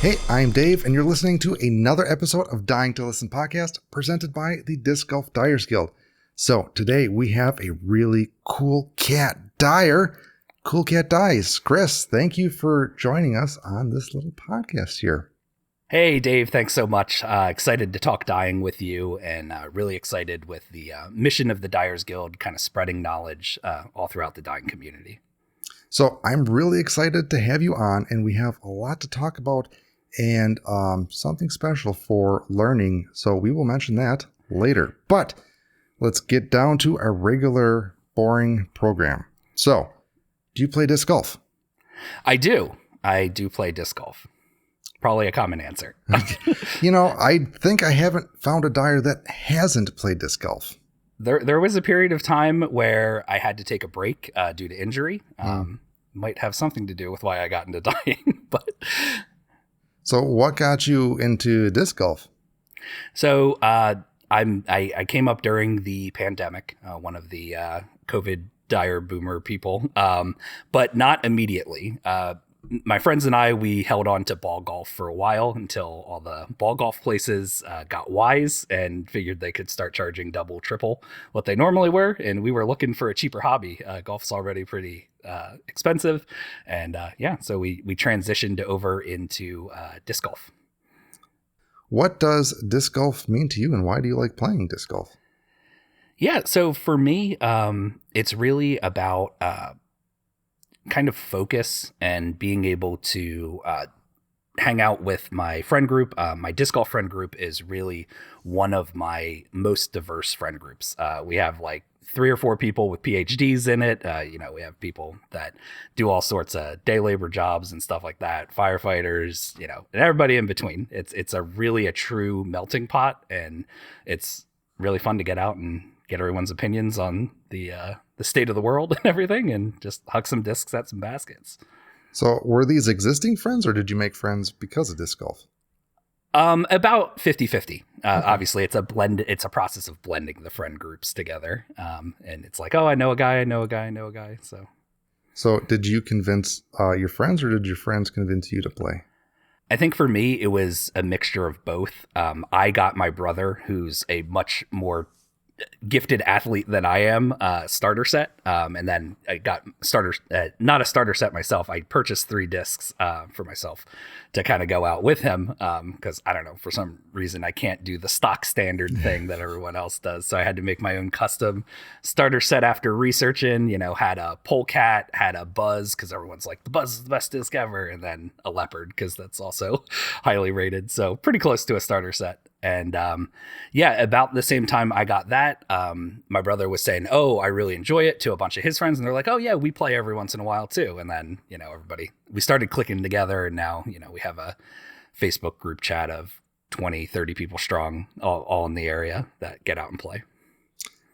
Hey, I'm Dave, and you're listening to another episode of Dying to Listen podcast presented by the Disc Golf Dyers Guild. So today we have a really cool cat dyer. Cool Cat Dyes. Chris, thank you for joining us on this little podcast here. Hey, Dave, thanks so much. Excited to talk dyeing with you, and really excited with the mission of the Dyers Guild, kind of spreading knowledge all throughout the dyeing community. So I'm really excited to have you on, and we have a lot to talk about and something special for learning. So we will mention that later. But let's get down to our regular, boring program. So, do you play disc golf? I do. I do play disc golf. Probably a common answer. I think I haven't found a dyer that hasn't played disc golf. There was a period of time where I had to take a break due to injury. Might have something to do with why I got into dyeing. But so what got you into disc golf? So I came up during the pandemic, one of the COVID dyer boomer people, but not immediately. My friends and I, we held on to ball golf for a while until all the ball golf places got wise and figured they could start charging double, triple what they normally were. And we were looking for a cheaper hobby. Golf's already pretty expensive. And so we transitioned over into disc golf. What does disc golf mean to you, and why do you like playing disc golf? Yeah, so for me, it's really about kind of focus and being able to hang out with my friend group. My disc golf friend group is really one of my most diverse friend groups. We have like 3 or 4 people with PhDs in it. We have people that do all sorts of day labor jobs and stuff like that, firefighters, and everybody in between. It's a true melting pot, and it's really fun to get out and get everyone's opinions on the state of the world and everything, and just huck some discs at some baskets. So were these existing friends, or did you make friends because of disc golf? About 50-50. Obviously it's a blend. It's a process of blending the friend groups together. And it's like, oh, I know a guy. So did you convince your friends, or did your friends convince you to play? I think for me, it was a mixture of both. I got my brother, who's a much more gifted athlete than I am, starter set. And then I got not a starter set myself. I purchased 3 discs for myself to kind of go out with him. Cause I don't know, for some reason I can't do the stock standard thing that everyone else does. So I had to make my own custom starter set after researching, had a polecat, had a buzz, cause everyone's like, the buzz is the best disc ever. And then a leopard, cause that's also highly rated. So pretty close to a starter set. And about the same time I got that, my brother was saying, oh, I really enjoy it, to a bunch of his friends. And they're like, oh, yeah, we play every once in a while, too. And then, we started clicking together. And now, we have a Facebook group chat of 20, 30 people strong, all in the area that get out and play.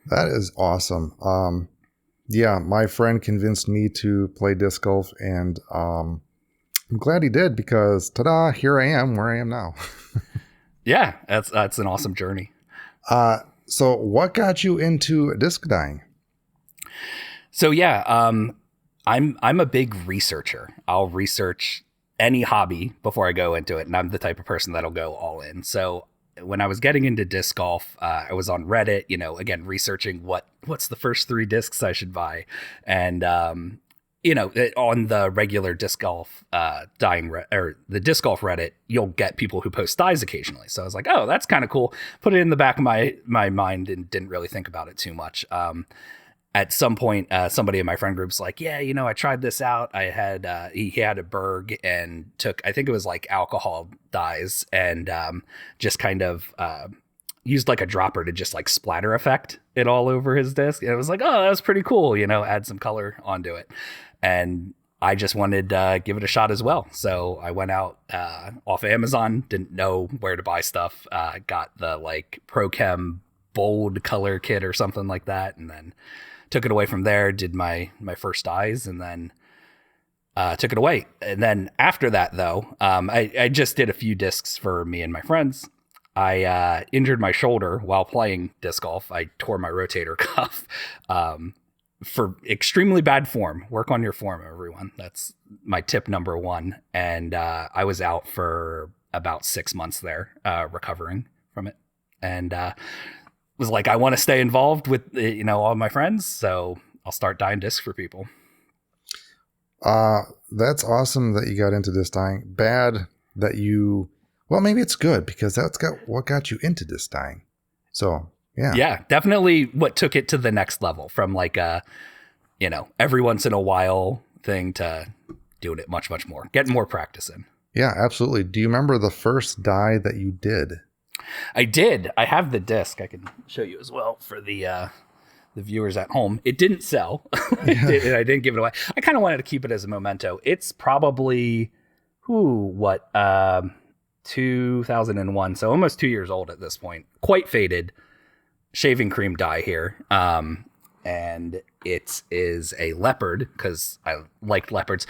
That is awesome. My friend convinced me to play disc golf, and I'm glad he did, because ta-da, here I am where I am now. Yeah, that's an awesome journey. So what got you into disc dyeing? So I'm a big researcher. I'll research any hobby before I go into it, and I'm the type of person that'll go all in. So when I was getting into disc golf, I was on Reddit, again, researching what's the first 3 discs I should buy. And on the regular disc golf dyeing or the disc golf Reddit, you'll get people who post dyes occasionally. So I was like, oh, that's kind of cool. Put it in the back of my mind and didn't really think about it too much. At some point, somebody in my friend group's like, yeah, I tried this out. I had he had a Berg and took, I think it was like alcohol dyes, and just kind of used like a dropper to just like splatter effect it all over his disc. And it was like, oh, that was pretty cool. Add some color onto it. And I just wanted to give it a shot as well. So I went out off of Amazon, didn't know where to buy stuff. Got the like ProChem bold color kit or something like that. And then took it away from there, did my first dyes, and then took it away. And then after that, though, I just did a few discs for me and my friends. I injured my shoulder while playing disc golf. I tore my rotator cuff. for extremely bad form, work on your form, everyone. That's my tip number one. And I was out for about 6 months there, recovering from it. And was like, I want to stay involved with, all my friends. So I'll start dyeing discs for people. That's awesome that you got into disc dyeing. Bad that well, maybe it's good because that's what got you into disc dyeing. So yeah, definitely what took it to the next level from like every once in a while thing to doing it much, much more, getting more practice in. Yeah, absolutely. Do you remember the first dye that you did? I did. I have the disc. I can show you as well for the viewers at home. It didn't sell. I didn't give it away. I kind of wanted to keep it as a memento. It's probably 2001, so almost 2 years old at this point. Quite faded. Shaving cream dye here. And it is a leopard because I liked leopards.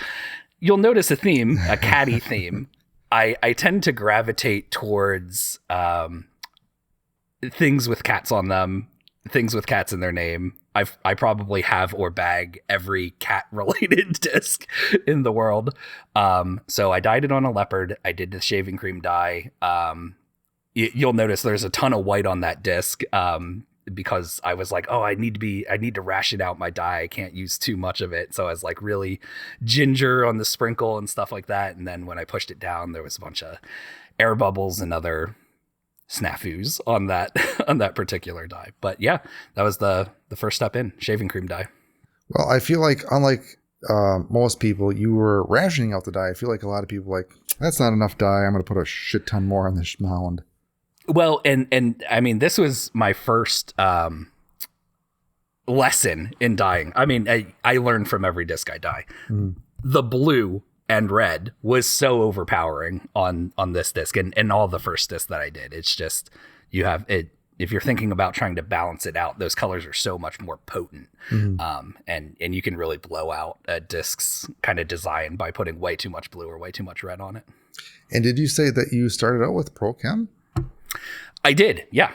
You'll notice a theme, a catty theme. I tend to gravitate towards things with cats on them, things with cats in their name. I probably have or bag every cat related disc in the world. So I dyed it on a leopard. I did the shaving cream dye. You'll notice there's a ton of white on that disc. Because I was like, I need to ration out my dye. I can't use too much of it. So I was like really ginger on the sprinkle and stuff like that. And then when I pushed it down, there was a bunch of air bubbles and other snafus on that particular dye. But yeah, that was the first step in shaving cream dye. Well, I feel like unlike most people, you were rationing out the dye. I feel like a lot of people like, that's not enough dye. I'm going to put a shit ton more on this mound. Well, and I mean, this was my first lesson in dyeing. I mean, I learned from every disc I dye. The blue and red was so overpowering on this disc and all the first discs that I did. It's just, you have it. If you're thinking about trying to balance it out, those colors are so much more potent. And you can really blow out a disc's kind of design by putting way too much blue or way too much red on it. And did you say that you started out with ProChem? I did, yeah.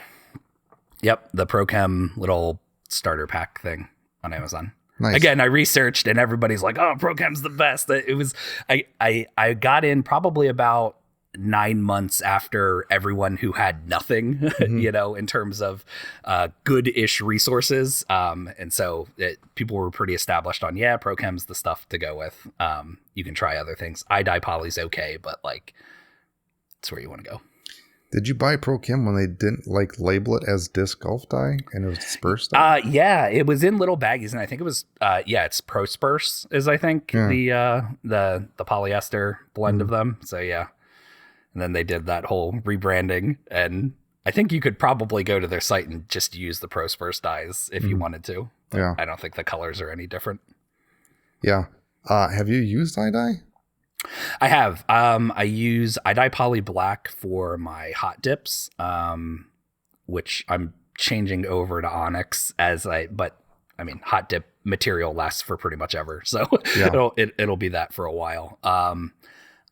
Yep, the ProChem little starter pack thing on Amazon. Nice. Again, I researched and everybody's like, ProChem's the best. It was I got in probably about 9 months after everyone who had nothing, in terms of good-ish resources. And so people were pretty established on, ProChem's the stuff to go with. You can try other things. iDye Poly's okay, but like, it's where you want to go. Did you buy ProChem when they didn't label it as disc golf dye and it was dispersed dye? Yeah, it was in little baggies, and I think it was it's Prosperse is I think the polyester blend of them. So yeah, and then they did that whole rebranding, and I think you could probably go to their site and just use the Prosperse dyes if you wanted to. But I don't think the colors are any different. Yeah. Have you used iDye? I have. I use iDye Poly Black for my hot dips, which I'm changing over to Onyx but I mean, hot dip material lasts for pretty much ever. So it'll be that for a while.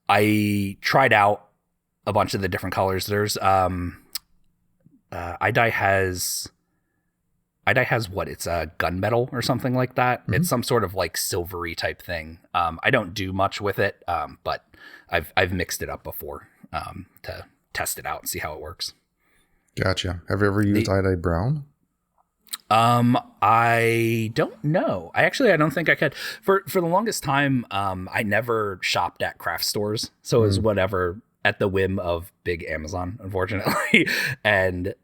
I tried out a bunch of the different colors. There's, iDye has what? It's a gunmetal or something like that. It's some sort of like silvery type thing. I don't do much with it, but I've mixed it up before to test it out and see how it works. Gotcha. Have you ever used iDye Brown? I don't know. I don't think I could. For the longest time, I never shopped at craft stores, so it was whatever at the whim of big Amazon, unfortunately, and.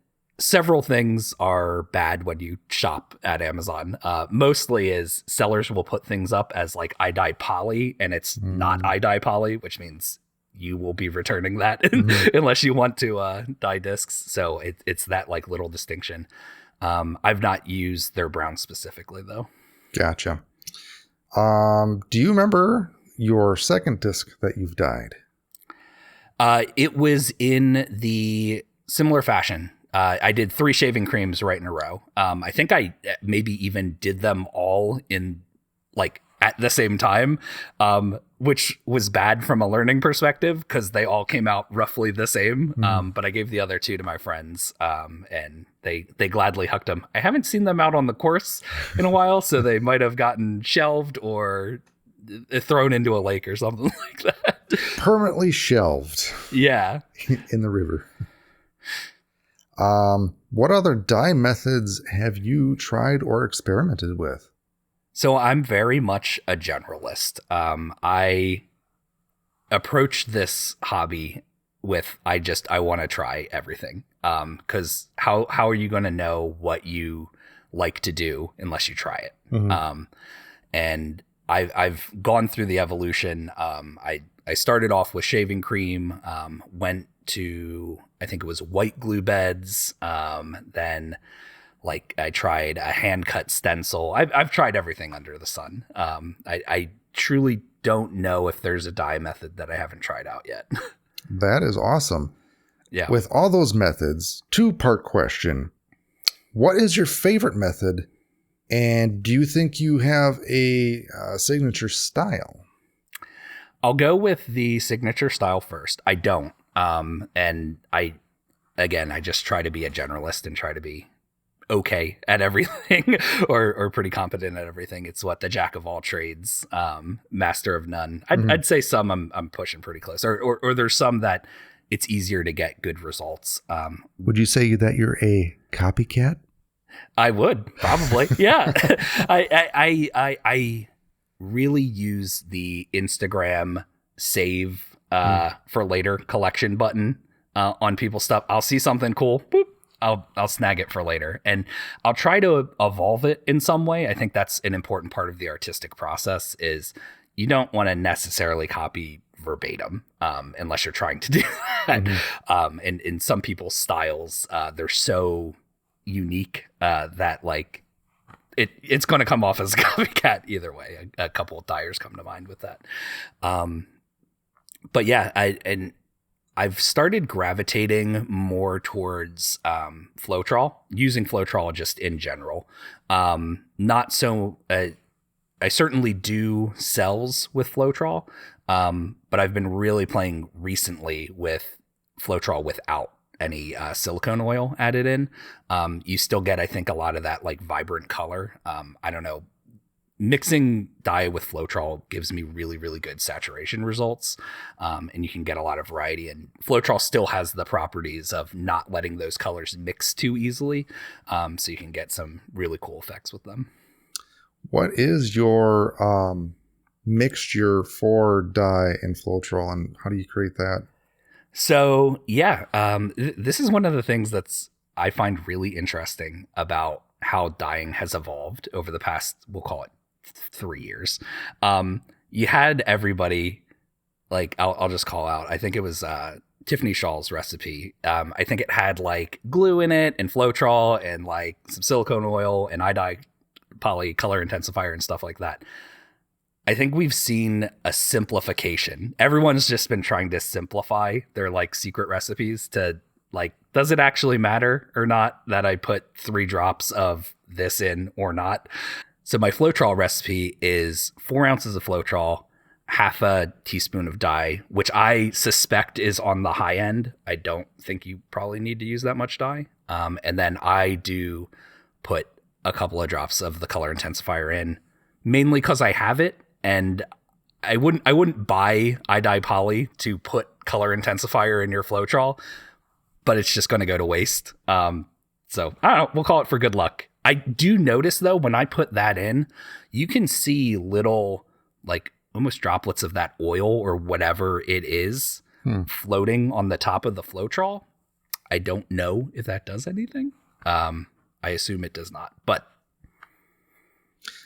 Several things are bad when you shop at Amazon. Mostly is sellers will put things up as like iDye Poly, and it's not iDye Poly, which means you will be returning that unless you want to dye discs. So it's that like little distinction. I've not used their brown specifically though. Gotcha. Do you remember your second disc that you've dyed? It was in the similar fashion. I did 3 shaving creams right in a row. I think I maybe even did them all in like at the same time, which was bad from a learning perspective because they all came out roughly the same. But I gave the other two to my friends, and they gladly hucked them. I haven't seen them out on the course in a while, so they might have gotten shelved or thrown into a lake or something like that. Permanently shelved. Yeah. In the river. What other dye methods have you tried or experimented with? So I'm very much a generalist. I approach this hobby with I want to try everything. Because how are you going to know what you like to do unless you try it? Mm-hmm. And I've gone through the evolution. I started off with shaving cream, went to, I think it was white glue beds. Then like I tried a hand cut stencil. I've tried everything under the sun. I truly don't know if there's a dye method that I haven't tried out yet. That is awesome. Yeah. With all those methods, 2-part question. What is your favorite method? And do you think you have a signature style? I'll go with the signature style first. I don't. And I just try to be a generalist and try to be okay at everything or pretty competent at everything. It's what the jack of all trades, master of none. I'd say some I'm pushing pretty close or there's some that it's easier to get good results. Would you say that you're a copycat? I would probably. Yeah. I really use the Instagram save for later collection button on people's stuff. I'll see something cool. Boop, I'll snag it for later, and I'll try to evolve it in some way. I think that's an important part of the artistic process is you don't want to necessarily copy verbatim unless you're trying to do that. And in some people's styles, they're so unique that like it's going to come off as a copycat either way. A couple of dyers come to mind with that. But yeah, I've started gravitating more towards Floetrol, using Floetrol just in general. Not so. I certainly do cells with Floetrol, but I've been really playing recently with Floetrol without any silicone oil added in. You still get, I think, a lot of that like vibrant color. I don't know. Mixing dye with Floetrol gives me really, really good saturation results. And you can get a lot of variety. And Floetrol still has the properties of not letting those colors mix too easily. So you can get some really cool effects with them. What is your mixture for dye and Floetrol, and how do you create that? So, yeah, this is one of the things I find really interesting about how dyeing has evolved over the past, we'll call it 3 years. You had everybody, like, I'll just call out, I think it was Tiffany Shaw's recipe. I think it had like glue in it and Floetrol and like some silicone oil and iodide poly color intensifier and stuff like that. I think we've seen a simplification. Everyone's just been trying to simplify their like secret recipes to like, does it actually matter or not that I put 3 drops of this in or not? So my Floetrol recipe is 4 ounces of Floetrol, half a teaspoon of dye, which I suspect is on the high end. I don't think you probably need to use that much dye. And then I do put a couple of drops of the color intensifier in, mainly because I have it. And I wouldn't buy iodide poly to put color intensifier in your Floetrol, but it's just going to go to waste. So I don't know, we'll call it for good luck. I do notice though, when I put that in, you can see little like almost droplets of that oil or whatever it is floating on the top of the Floetrol. I don't know if that does anything. I assume it does not, but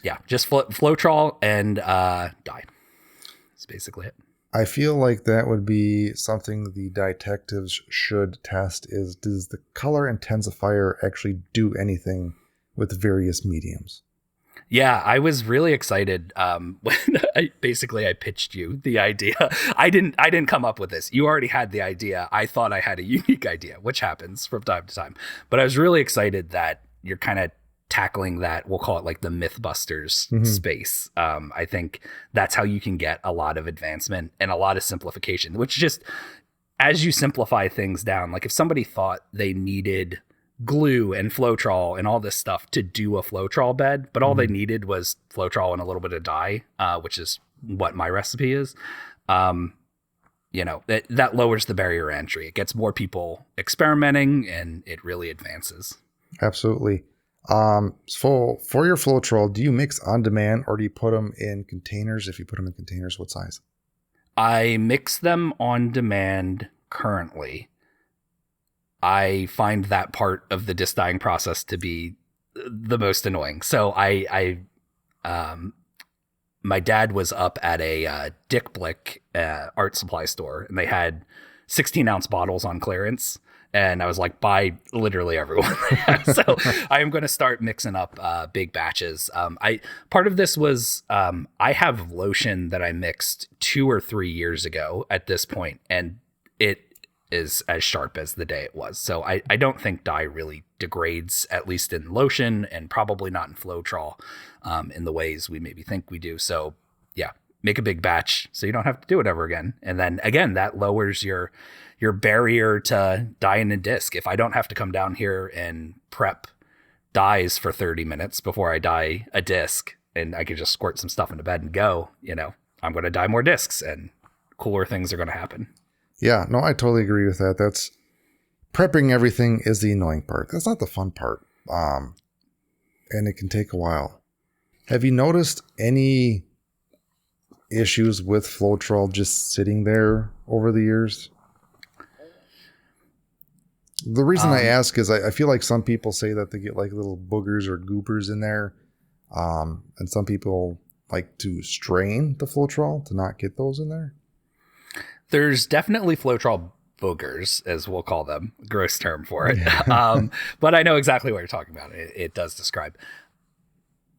yeah, just Floetrol and dye. That's basically it. I feel like that would be something the detectives should test is, does the color intensifier actually do anything with various mediums? Yeah, I was really excited when I pitched you the idea. I didn't come up with this. You already had the idea. I thought I had a unique idea, which happens from time to time. But I was really excited that you're kind of tackling that, we'll call it like the Mythbusters space. I think that's how you can get a lot of advancement and a lot of simplification, which just, as you simplify things down, like if somebody thought they needed glue and Floetrol and all this stuff to do a Floetrol bed, but all they needed was Floetrol and a little bit of dye, which is what my recipe is. That lowers the barrier entry. It gets more people experimenting, and it really advances. Absolutely. So for your Floetrol, do you mix on demand or do you put them in containers? If you put them in containers, what size? I mix them on demand currently. I find that part of the disc dyeing process to be the most annoying. So my dad was up at a Dick Blick art supply store, and they had 16-ounce bottles on clearance. And I was like, buy literally everyone. So I am going to start mixing up big batches. Part of this was I have lotion that I mixed 2 or 3 years ago at this point, and it is as sharp as the day it was. So I don't think dye really degrades, at least in lotion, and probably not in Floetrol in the ways we maybe think we do. So yeah, make a big batch so you don't have to do it ever again. And then again, that lowers your barrier to dyeing a disc. If I don't have to come down here and prep dyes for 30 minutes before I dye a disc, and I can just squirt some stuff into bed and go, I'm going to dye more discs and cooler things are going to happen. Yeah, no, I totally agree with that. That's prepping everything is the annoying part. That's not the fun part. And it can take a while. Have you noticed any issues with Floetrol just sitting there over the years? The reason I ask is I feel like some people say that they get like little boogers or goopers in there. And some people like to strain the Floetrol to not get those in there. There's definitely Floetrol boogers, as we'll call them, gross term for it. But I know exactly what you're talking about. It does describe.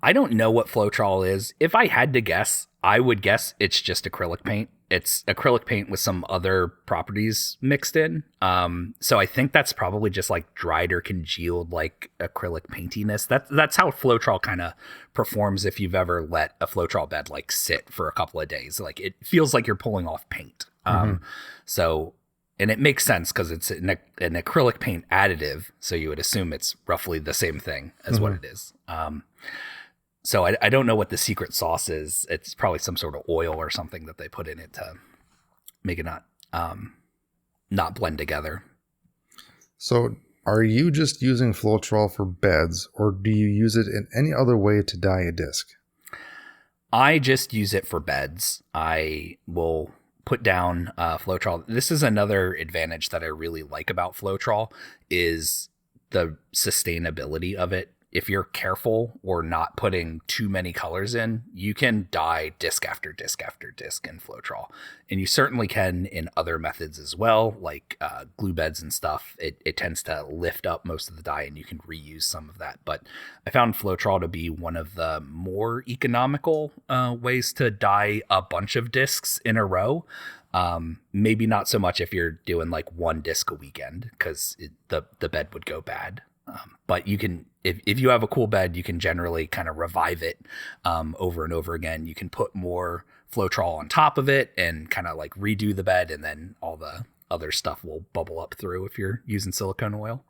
I don't know what Floetrol is. If I had to guess, I would guess it's just acrylic paint. It's acrylic paint with some other properties mixed in. So I think that's probably just like dried or congealed, like acrylic paintiness. That's how Floetrol kind of performs if you've ever let a Floetrol bed like sit for a couple of days. Like it feels like you're pulling off paint. And it makes sense because it's an acrylic paint additive. So you would assume it's roughly the same thing as what it is. So I don't know what the secret sauce is. It's probably some sort of oil or something that they put in it to make it not blend together. So are you just using Floetrol for beds, or do you use it in any other way to dye a disc? I just use it for beds. I will put down Floetrol. This is another advantage that I really like about Floetrol is the sustainability of it. If you're careful or not putting too many colors in, you can dye disc after disc after disc in Floetrol. And you certainly can in other methods as well, like glue beds and stuff. It tends to lift up most of the dye and you can reuse some of that. But I found Floetrol to be one of the more economical ways to dye a bunch of discs in a row. Maybe not so much if you're doing like one disc a weekend because the bed would go bad. But you can, if you have a cool bed, you can generally kind of revive it over and over again. You can put more Floetrol on top of it and kind of like redo the bed, and then all the other stuff will bubble up through if you're using silicone oil.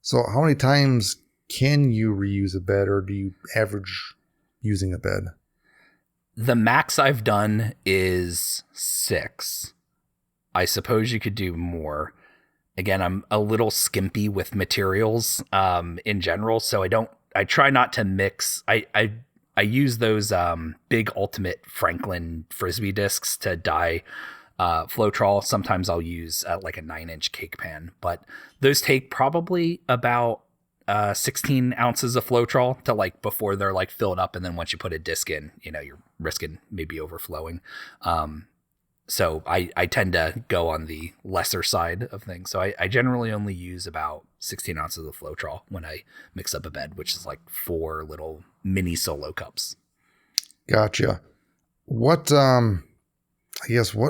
So how many times can you reuse a bed, or do you average using a bed? The max I've done is 6. I suppose you could do more. Again, I'm a little skimpy with materials in general, so I try not to mix. I use those big Ultimate Franklin Frisbee discs to dye Floetrol. Sometimes I'll use like a 9-inch cake pan, but those take probably about 16 ounces of Floetrol to like before they're like filled up, and then once you put a disc in, you're risking maybe overflowing. So I tend to go on the lesser side of things. So I generally only use about 16 ounces of Floetrol when I mix up a bed, which is like 4 little mini solo cups. Gotcha. What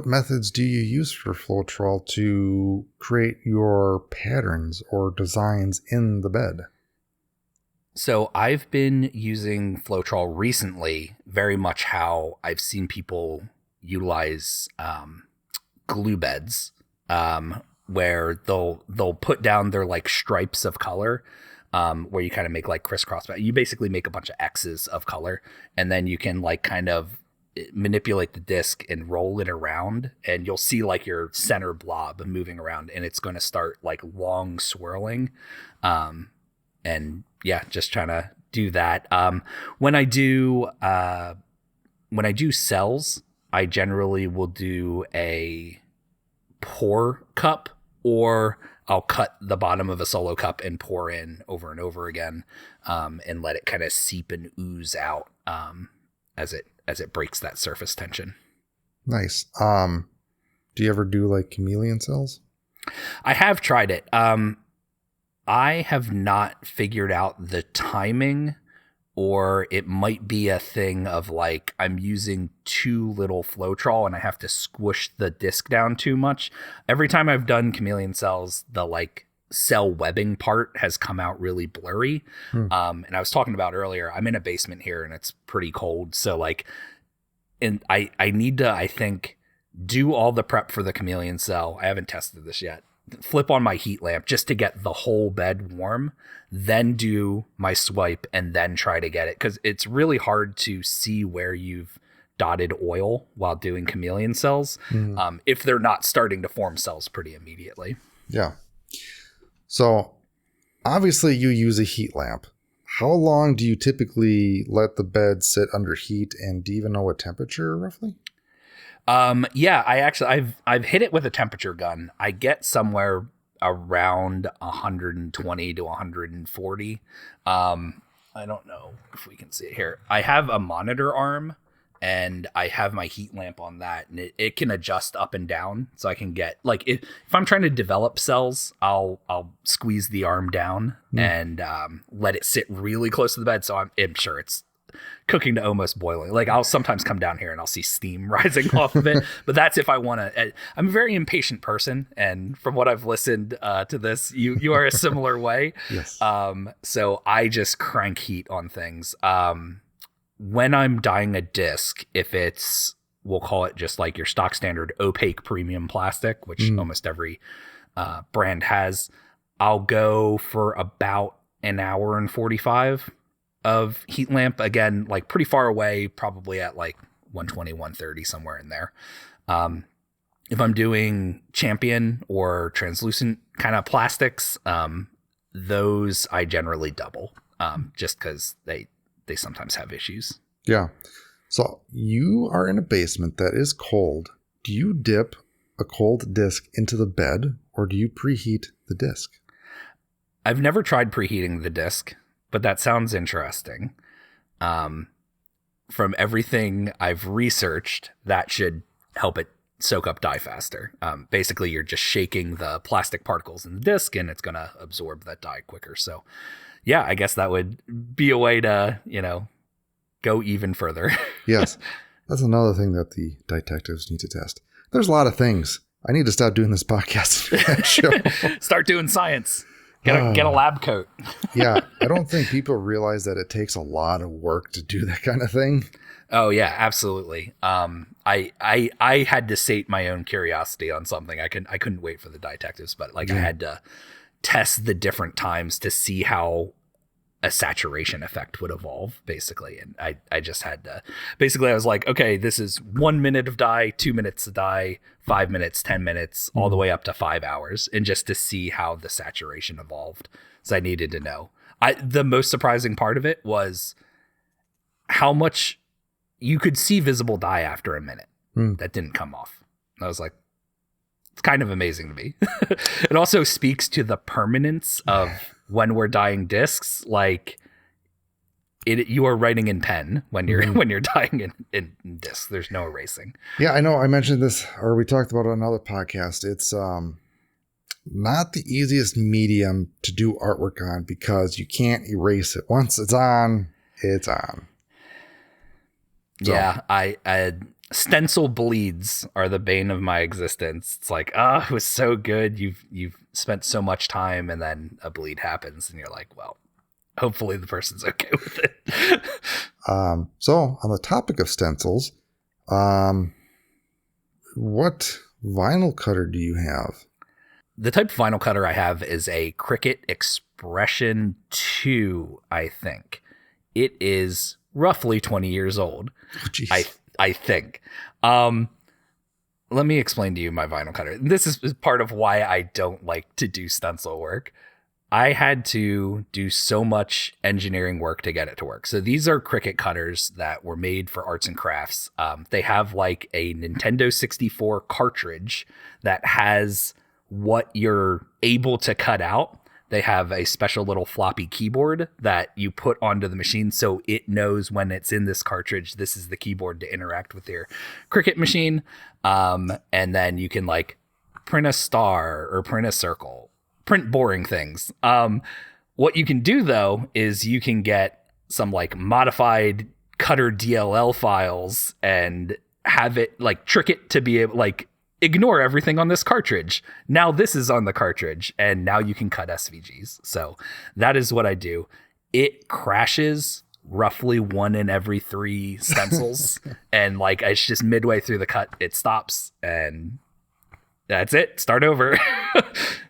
methods do you use for Floetrol to create your patterns or designs in the bed? So I've been using Flowtrol recently, very much how I've seen people utilize glue beds, where they'll put down their like stripes of color, where you kind of make like crisscross. You basically make a bunch of X's of color, and then you can like kind of manipulate the disc and roll it around, and you'll see like your center blob moving around, and it's going to start like long swirling. And yeah, just trying to do that. When I do cells, I generally will do a pour cup, or I'll cut the bottom of a solo cup and pour in over and over again, and let it kind of seep and ooze out as it breaks that surface tension. Nice. Do you ever do like chameleon cells? I have tried it. I have not figured out the timing, or it might be a thing of like I'm using too little Flowtrol and I have to squish the disc down too much. Every time I've done chameleon cells, the like cell webbing part has come out really blurry. And I was talking about earlier, I'm in a basement here and it's pretty cold. So like, and I need to, I think, do all the prep for the chameleon cell. I haven't tested this yet. Flip on my heat lamp just to get the whole bed warm, then do my swipe, and then try to get it, because it's really hard to see where you've dotted oil while doing chameleon cells, if they're not starting to form cells pretty immediately. Yeah. So obviously you use a heat lamp. How long do you typically let the bed sit under heat, and do you even know what temperature roughly? Yeah, I've hit it with a temperature gun. I get somewhere around 120 to 140. I don't know if we can see it here. I have a monitor arm, and I have my heat lamp on that, and it can adjust up and down, so I can get like if I'm trying to develop cells, I'll squeeze the arm down and let it sit really close to the bed, so I'm sure it's cooking to almost boiling. Like I'll sometimes come down here and I'll see steam rising off of it, but that's if I want to. I'm a very impatient person, and from what I've listened to this, you are a similar way. Yes. So I just crank heat on things. When I'm dyeing a disc, if it's, we'll call it just like your stock standard opaque premium plastic, which almost every brand has, I'll go for about an hour and 45 of heat lamp, again, like pretty far away, probably at like 120, 130, somewhere in there. If I'm doing champion or translucent kind of plastics, those I generally double, just because they sometimes have issues. Yeah. So you are in a basement that is cold. Do you dip a cold disc into the bed, or do you preheat the disc? I've never tried preheating the disc, but that sounds interesting. From everything I've researched, that should help it soak up dye faster. Basically, you're just shaking the plastic particles in the disc, and it's going to absorb that dye quicker. So, yeah, I guess that would be a way to, go even further. Yes. That's another thing that the detectives need to test. There's a lot of things. I need to stop doing this podcast show. Start doing science. Get a lab coat. Yeah, I don't think people realize that it takes a lot of work to do that kind of thing. Oh yeah, absolutely. I had to sate my own curiosity on something. I couldn't wait for the detectives, but I had to test the different times to see how a saturation effect would evolve, basically. And I just had to, basically I was like, okay, this is 1 minute of dye, 2 minutes of dye, 5 minutes, 10 minutes, all the way up to 5 hours. And just to see how the saturation evolved. So I needed to know. The most surprising part of it was how much you could see visible dye after a minute that didn't come off. I was like, it's kind of amazing to me. It also speaks to the permanence of when we're dyeing discs. Like you are writing in pen when you're when you're dyeing in discs. There's no erasing. Yeah, I know. I mentioned this, or we talked about it on another podcast. It's not the easiest medium to do artwork on, because you can't erase it. Once it's on, it's on. So. Yeah, I stencil bleeds are the bane of my existence. It's like, it was so good. You've spent so much time, and then a bleed happens, and you're like, well, hopefully the person's okay with it. So on the topic of stencils, what vinyl cutter do you have? The type of vinyl cutter I have is a Cricut Expression 2, I think. It is roughly 20 years old. Oh, I think. Let me explain to you my vinyl cutter. This is part of why I don't like to do stencil work. I had to do so much engineering work to get it to work. So these are Cricut cutters that were made for arts and crafts. They have like a Nintendo 64 cartridge that has what you're able to cut out. They have a special little floppy keyboard that you put onto the machine so it knows when it's in this cartridge, this is the keyboard to interact with your Cricut machine. And then you can like print a star or print a circle, print boring things. What you can do though is you can get some like modified cutter DLL files and have it like trick it to be able like ignore everything on this cartridge. Now this is on the cartridge and now you can cut SVGs. So that is what I do. It crashes roughly 1 in every 3 stencils. And like, it's just midway through the cut, it stops and that's it. Start over.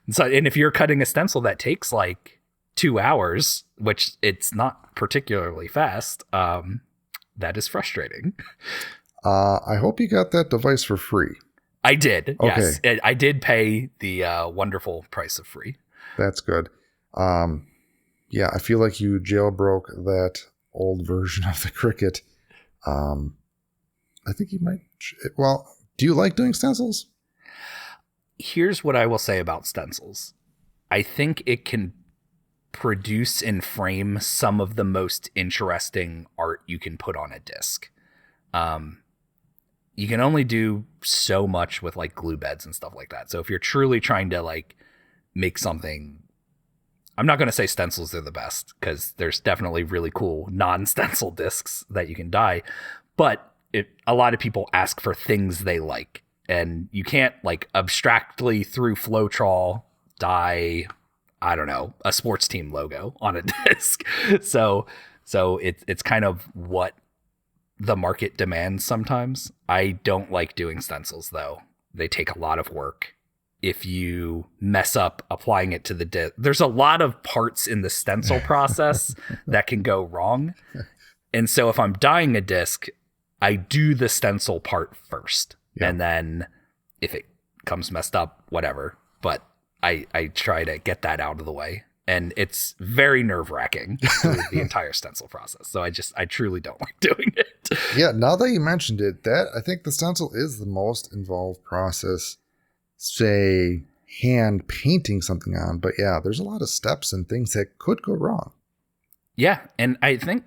So, and if you're cutting a stencil that takes like 2 hours, which it's not particularly fast, that is frustrating. I hope you got that device for free. I did. Okay. Yes. I did pay the wonderful price of free. That's good. Yeah, I feel like you jailbroke that old version of the Cricut. I think you might. Well, do you like doing stencils? Here's what I will say about stencils. I think it can produce and frame some of the most interesting art you can put on a disc. You can only do so much with like glue beds and stuff like that. So if you're truly trying to like make something, I'm not going to say stencils are the best because there's definitely really cool non-stencil discs that you can dye, but a lot of people ask for things they like, and you can't like abstractly through Floetrol dye, I don't know, a sports team logo on a disc. So it's kind of what the market demands sometimes. I don't like doing stencils though. They take a lot of work. If you mess up applying it to the disc, there's a lot of parts in the stencil process that can go wrong. And so if I'm dyeing a disc, I do the stencil part first. Yeah. And then if it comes messed up, whatever. But I try to get that out of the way. And it's very nerve-wracking through the entire stencil process. So I truly don't like doing it. Yeah, now that you mentioned it, I think the stencil is the most involved process, say, hand painting something on. But yeah, there's a lot of steps and things that could go wrong. Yeah, and I think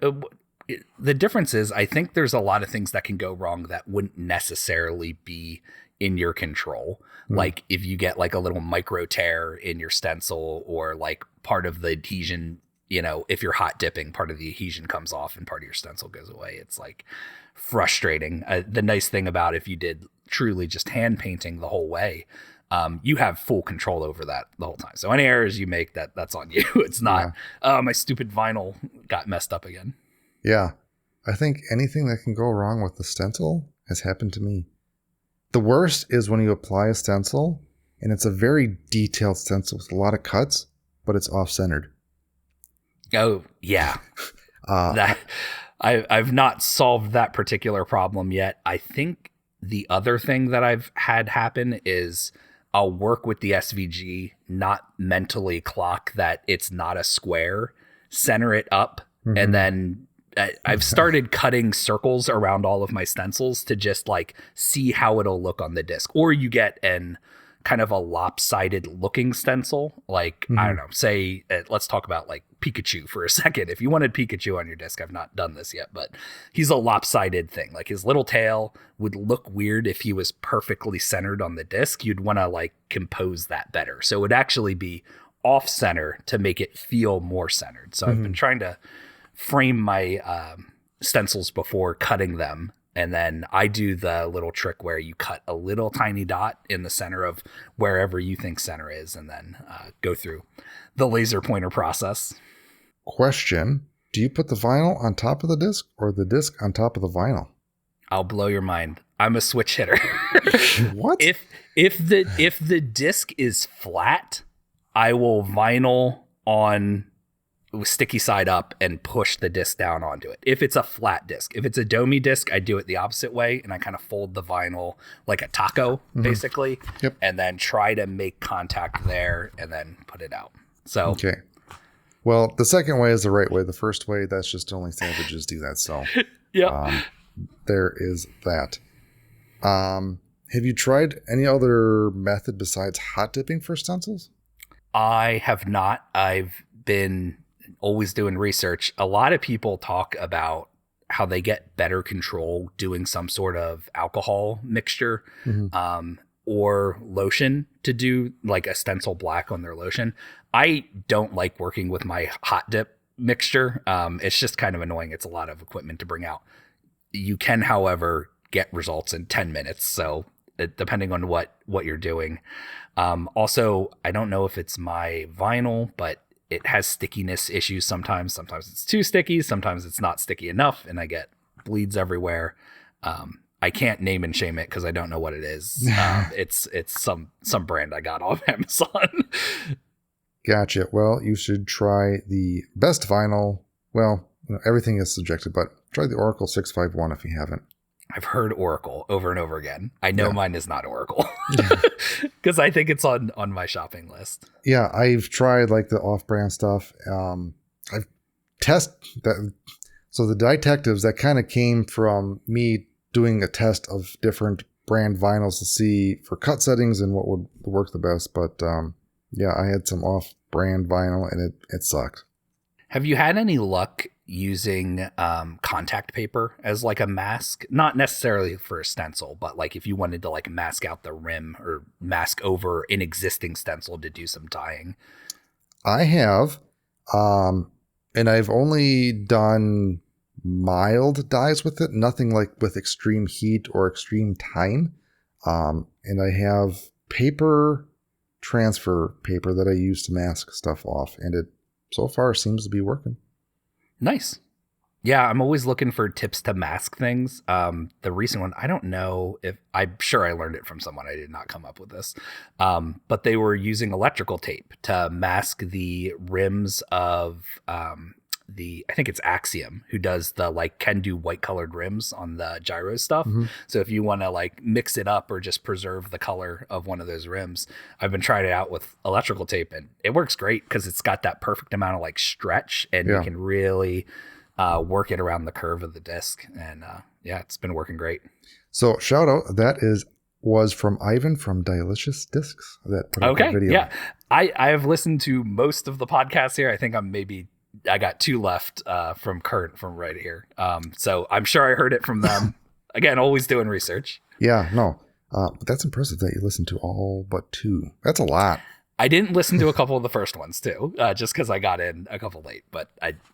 the difference is I think there's a lot of things that can go wrong that wouldn't necessarily be in your control. Like if you get like a little micro tear in your stencil, or like part of the adhesion, you know, if you're hot dipping, part of the adhesion comes off and part of your stencil goes away. It's like frustrating. The nice thing about if you did truly just hand painting the whole way, you have full control over that the whole time. So any errors you make, that's on you. It's not, my stupid vinyl got messed up again. Yeah. I think anything that can go wrong with the stencil has happened to me. The worst is when you apply a stencil and it's a very detailed stencil with a lot of cuts, but it's off-centered. Oh, yeah. I've not solved that particular problem yet. I think the other thing that I've had happen is I'll work with the SVG, not mentally clock that it's not a square, center it up, and then I've started cutting circles around all of my stencils to just like see how it'll look on the disc. Or you get an kind of a lopsided looking stencil. Like, I don't know, say, let's talk about like Pikachu for a second. If you wanted Pikachu on your disc, I've not done this yet, but he's a lopsided thing. Like his little tail would look weird if he was perfectly centered on the disc. You'd want to like compose that better. So it would actually be off center to make it feel more centered. So I've been trying to frame my stencils before cutting them, and then I do the little trick where you cut a little tiny dot in the center of wherever you think center is, and then go through the laser pointer process. question. Do you put the vinyl on top of the disc or the disc on top of the vinyl? I'll blow your mind. I'm a switch hitter. What? If the disc is flat, I will vinyl on sticky side up and push the disc down onto it. If it's a flat disc, if it's a domey disc, I do it the opposite way, and I kind of fold the vinyl like a taco, basically, and then try to make contact there and then put it out. So okay. Well, the second way is the right way. The first way, that's just only savages do that. So yeah, there is that. Have you tried any other method besides hot dipping for stencils? I have not. I've been always doing research. A lot of people talk about how they get better control doing some sort of alcohol mixture or lotion to do like a stencil black on their lotion. I don't like working with my hot dip mixture. It's just kind of annoying. It's a lot of equipment to bring out. You can, however, get results in 10 minutes. So depending on what you're doing. Also, I don't know if it's my vinyl, but it has stickiness issues sometimes. Sometimes it's too sticky. Sometimes it's not sticky enough, and I get bleeds everywhere. I can't name and shame it because I don't know what it is. It's some brand I got off Amazon. Gotcha. Well, you should try the best vinyl. Well, everything is subjective, but try the Oracle 651 if you haven't. I've heard Oracle over and over again. I know mine is not Oracle because I think it's on my shopping list. Yeah, I've tried like the off-brand stuff. I've tested that. So the Detectives, that kind of came from me doing a test of different brand vinyls to see for cut settings and what would work the best. But yeah, I had some off-brand vinyl and it sucked. Have you had any luck using contact paper as like a mask? Not necessarily for a stencil, but like if you wanted to like mask out the rim or mask over an existing stencil to do some dyeing. I have, and I've only done mild dyes with it, nothing like with extreme heat or extreme time. And I have transfer paper that I use to mask stuff off, and it so far seems to be working. Nice. Yeah, I'm always looking for tips to mask things. The recent one, I don't know if I'm sure I learned it from someone. I did not come up with this. But they were using electrical tape to mask the rims of I think it's Axiom, who does the like can do white colored rims on the gyro stuff. So if you want to like mix it up or just preserve the color of one of those rims, I've been trying it out with electrical tape and it works great because it's got that perfect amount of like stretch and you can really work it around the curve of the disc. And yeah, it's been working great. So shout out, was from Ivan from Delicious Discs that put out that video. Yeah, I have listened to most of the podcasts here. I think I got 2 left from right here. So I'm sure I heard it from them. Again, always doing research. Yeah, no. But that's impressive that you listened to all but 2. That's a lot. I didn't listen to a couple of the first ones too, just because I got in a couple late. But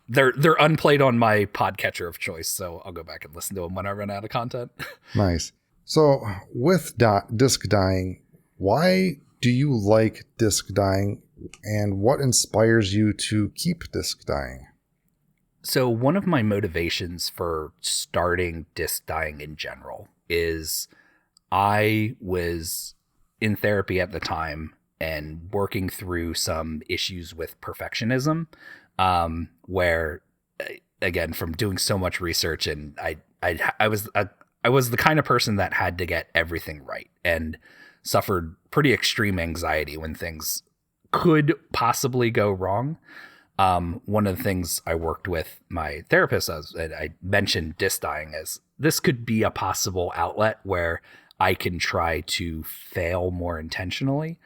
they're unplayed on my podcatcher of choice, so I'll go back and listen to them when I run out of content. Nice. So with disc dyeing, why do you like disc dyeing? And what inspires you to keep disc dyeing? So one of my motivations for starting disc dyeing in general is I was in therapy at the time and working through some issues with perfectionism, where, again, from doing so much research, and I was the kind of person that had to get everything right and suffered pretty extreme anxiety when things could possibly go wrong. One of the things I worked with my therapist and I mentioned disc dyeing as this could be a possible outlet where I can try to fail more intentionally.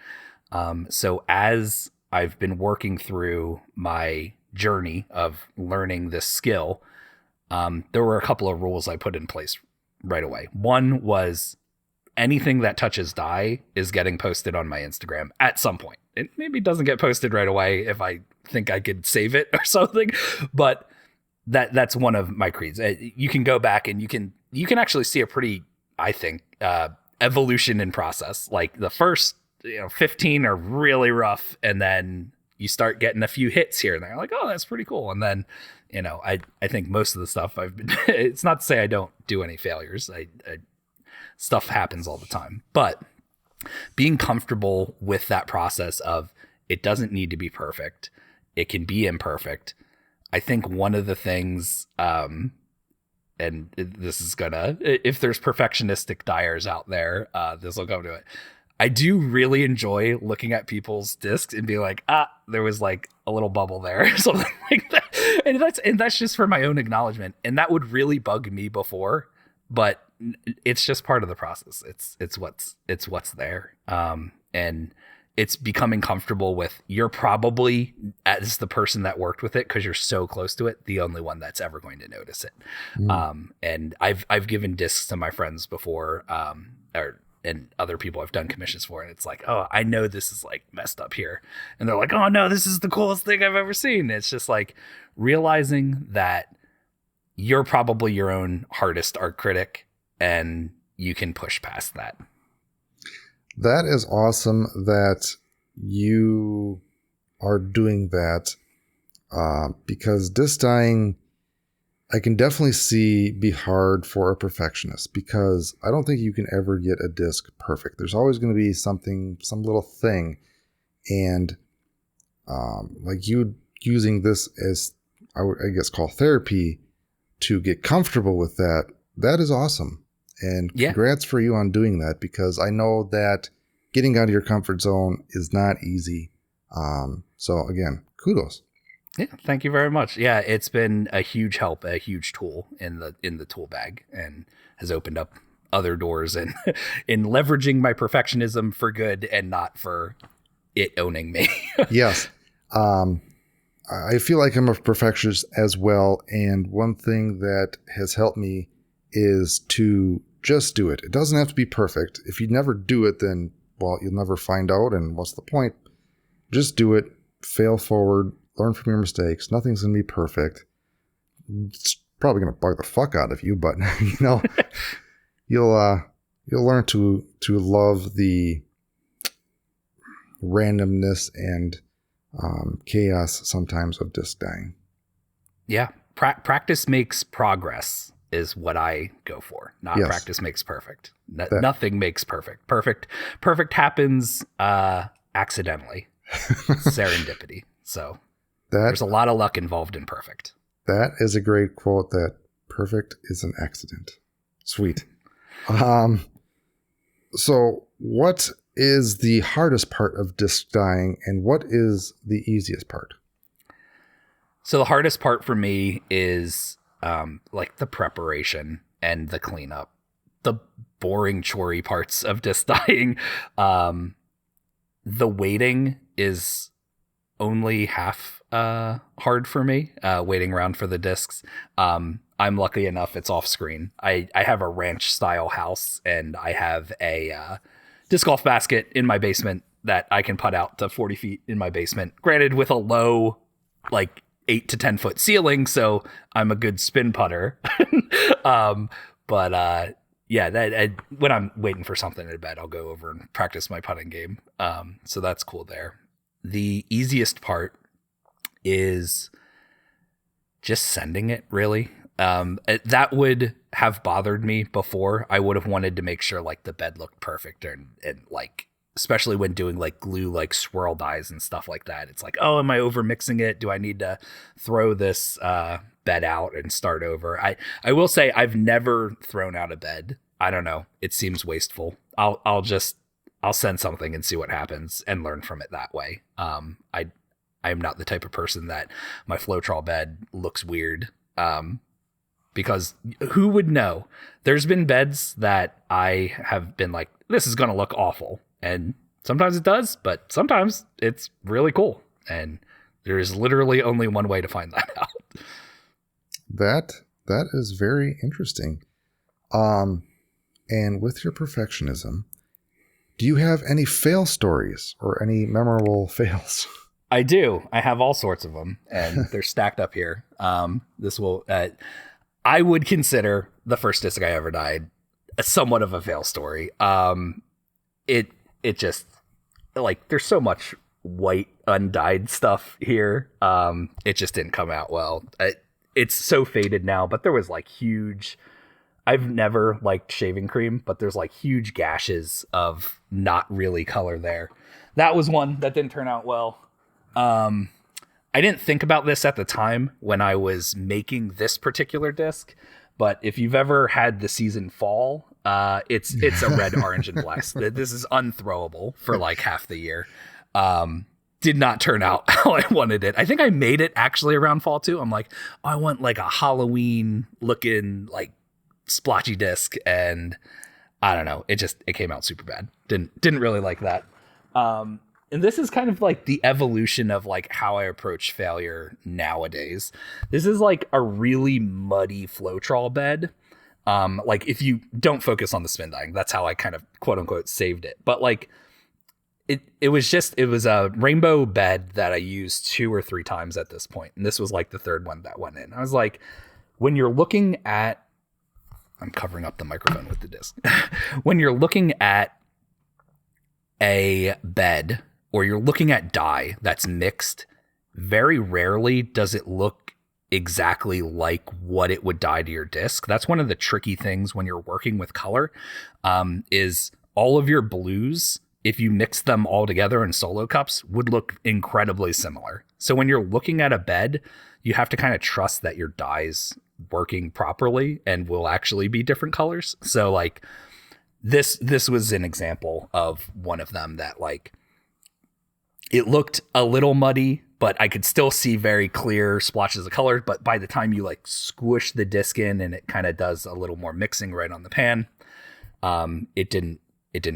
So as I've been working through my journey of learning this skill, there were a couple of rules I put in place right away. One was anything that touches dye is getting posted on my Instagram at some point. It maybe doesn't get posted right away if I think I could save it or something, but that's one of my creeds. You can go back and you can actually see a pretty, I think, evolution in process. Like the first 15 are really rough, and then you start getting a few hits here and there, like, oh, that's pretty cool. And then, I think most of the stuff I've been, it's not to say I don't do any failures. Stuff happens all the time, but being comfortable with that process of it doesn't need to be perfect. It can be imperfect. I think one of the things, and this is gonna, if there's perfectionistic dyers out there, this will come to it. I do really enjoy looking at people's discs and be like, there was like a little bubble there or something like that. And that's just for my own acknowledgement. And that would really bug me before, but it's just part of the process. It's what's there. And it's becoming comfortable with, you're probably, as the person that worked with it, because you're so close to it, the only one that's ever going to notice it. And I've given discs to my friends before, and other people I've done commissions for, and it's like, oh, I know this is like messed up here. And they're like, oh no, this is the coolest thing I've ever seen. It's just like realizing that you're probably your own hardest art critic and you can push past that. That is awesome that you are doing that, because disc dyeing, I can definitely see be hard for a perfectionist, because I don't think you can ever get a disc perfect. There's always going to be some little thing. And like you using this as, I guess, call therapy to get comfortable with that, that is awesome. And congrats for you on doing that, because I know that getting out of your comfort zone is not easy. So again, kudos. Yeah, thank you very much. Yeah, it's been a huge help, a huge tool in the tool bag, and has opened up other doors and in leveraging my perfectionism for good and not for it owning me. Yes. I feel like I'm a perfectionist as well. And one thing that has helped me is to just do it. It doesn't have to be perfect. If you never do it, then, well, you'll never find out. And what's the point? Just do it, fail forward, learn from your mistakes. Nothing's going to be perfect. It's probably going to bug the fuck out of you, but you'll learn to love the randomness and chaos sometimes of disc dyeing. Yeah. Practice makes progress is what I go for. Not practice makes perfect. Nothing makes perfect. Perfect happens accidentally. Serendipity. So there's a lot of luck involved in perfect. That is a great quote, that perfect is an accident. Sweet. So what is the hardest part of disc dyeing, and what is the easiest part? So the hardest part for me is like the preparation and the cleanup, the boring, chory parts of disc dyeing. The waiting is only half hard for me, waiting around for the discs. I'm lucky enough it's off screen. I have a ranch style house, and I have a disc golf basket in my basement that I can putt out to 40 feet in my basement, granted with a low, like 8 to 10 foot ceiling. So I'm a good spin putter. But when I'm waiting for something in bed, I'll go over and practice my putting game. So that's cool there. The easiest part is just sending it, really. That would have bothered me before. I would have wanted to make sure like the bed looked perfect, and like, especially when doing like glue, like swirl dyes and stuff like that. It's like, oh, am I over mixing it? Do I need to throw this bed out and start over? I will say I've never thrown out a bed. I don't know. It seems wasteful. I'll send something and see what happens and learn from it that way. I'm not the type of person that my Floetrol bed looks weird. Because who would know? There's been beds that I have been like, this is going to look awful. And sometimes it does, but sometimes it's really cool. And there's literally only one way to find that out. That is very interesting. And with your perfectionism, do you have any fail stories or any memorable fails? I do. I have all sorts of them, and they're stacked up here. I would consider the first disc I ever dyed somewhat of a fail story. It just, like, there's so much white undyed stuff here. It just didn't come out well. It's so faded now, but there was like huge, I've never liked shaving cream, but there's like huge gashes of not really color there. That was one that didn't turn out well. I didn't think about this at the time when I was making this particular disc, but if you've ever had the season fall, it's a red, orange, and black. This is unthrowable for like half the year. Did not turn out how I wanted it. I think I made it actually around fall too. I'm like, oh, I want like a Halloween looking like splotchy disc, and I don't know. It came out super bad. Didn't really like that. And this is kind of like the evolution of like how I approach failure nowadays. This is like a really muddy Floetrol bed. Like if you don't focus on the spin dyeing, that's how I kind of quote unquote saved it. But like it was a rainbow bed that I used 2 or 3 times at this point. And this was like the third one that went in. I was like, when you're looking at, I'm covering up the microphone with the disc. When you're looking at a bed, or you're looking at dye that's mixed, very rarely does it look exactly like what it would dye to your disc. That's one of the tricky things when you're working with color, is all of your blues, if you mix them all together in solo cups, would look incredibly similar. So when you're looking at a bed, you have to kind of trust that your dye's working properly and will actually be different colors. So like this was an example of one of them that like, it looked a little muddy, but I could still see very clear splotches of color. But by the time you like squish the disc in and it kind of does a little more mixing right on the pan, it didn't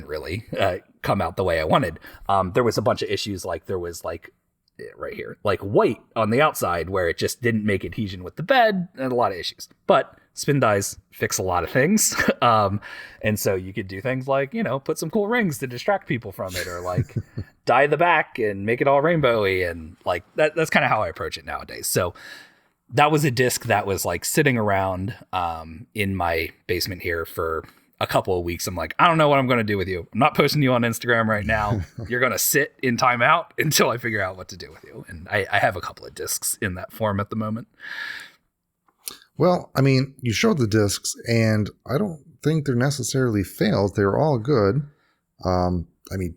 really come out the way I wanted. There was a bunch of issues. Like there was like right here, like white on the outside where it just didn't make adhesion with the bed, and a lot of issues. But spin dyes fix a lot of things. And so you could do things like, put some cool rings to distract people from it, or like dye the back and make it all rainbowy. And like that's kind of how I approach it nowadays. So that was a disc that was like sitting around in my basement here for a couple of weeks. I'm like, I don't know what I'm going to do with you. I'm not posting you on Instagram right now. You're going to sit in timeout until I figure out what to do with you. And I have a couple of discs in that form at the moment. Well, I mean, you showed the discs, and I don't think they're necessarily fails. They're all good. I mean,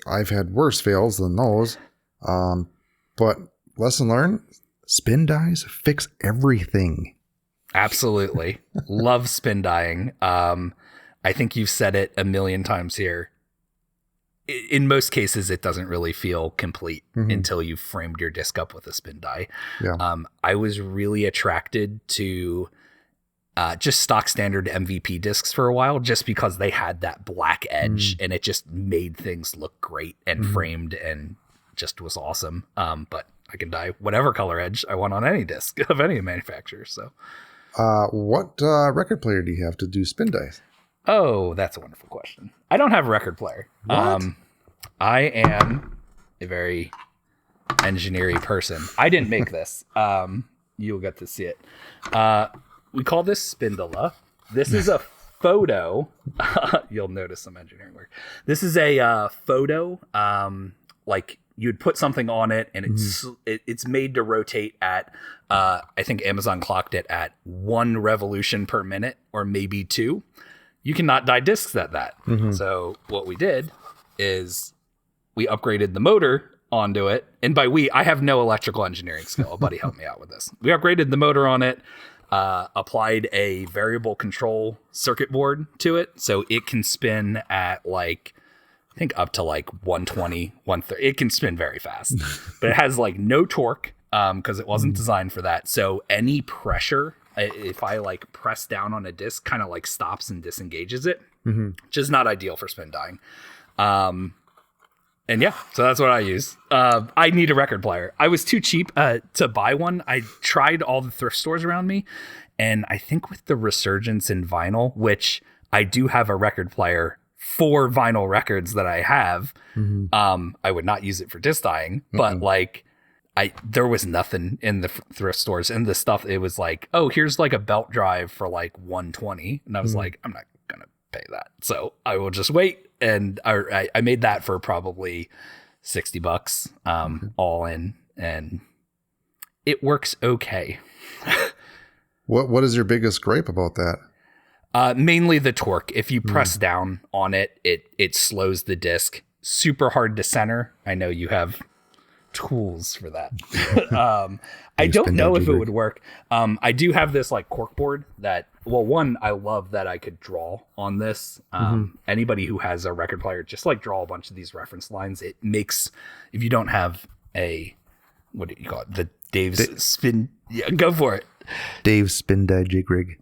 I've had worse fails than those. But lesson learned, spin dyes fix everything. Absolutely. Love spin dyeing. I think you've said it a million times here. In most cases, it doesn't really feel complete until you've framed your disc up with a spin dye. Yeah. I was really attracted to just stock standard MVP discs for a while, just because they had that black edge and it just made things look great and framed and just was awesome. But I can dye whatever color edge I want on any disc of any manufacturer. So, what record player do you have to do spin dyes? Oh, that's a wonderful question. I don't have a record player. What? I am a very engineering person. I didn't make this. You'll get to see it. We call this Spindula. This is a photo. You'll notice some engineering work. This is a photo. Like you'd put something on it, and it's made to rotate at. I think Amazon clocked it at 1 revolution per minute, or maybe 2. You cannot dye discs at that. So what we did is we upgraded the motor onto it. And by we, I have no electrical engineering skill. A buddy helped me out with this. We upgraded the motor on it, applied a variable control circuit board to it. So it can spin at like, I think up to like 120, 130. It can spin very fast, but it has like no torque because it wasn't designed for that. So any pressure, if I like press down on a disc, kind of like stops and disengages it, which is not ideal for spin dyeing. And yeah, so that's what I use. I need a record player. I was too cheap to buy one. I tried all the thrift stores around me, and I think with the resurgence in vinyl, which I do have a record player for vinyl records that I have, I would not use it for disc dyeing, but like there was nothing in the thrift stores. And the stuff, it was like, oh, here's like a belt drive for like 120. And I was like, I'm not going to pay that. So I will just wait. And I made that for probably $60 all in, and it works okay. What is your biggest gripe about that? Mainly the torque. If you press down on it, it slows the disc. Super hard to center. I know you have tools for that. I don't know if it would work. I do have this like cork board that, well, one, I love that I could draw on this. Anybody who has a record player, just like draw a bunch of these reference lines. It makes, if you don't have a, what do you call it? The Dave's spin. Yeah, go for it. Dave's spin die jig rig.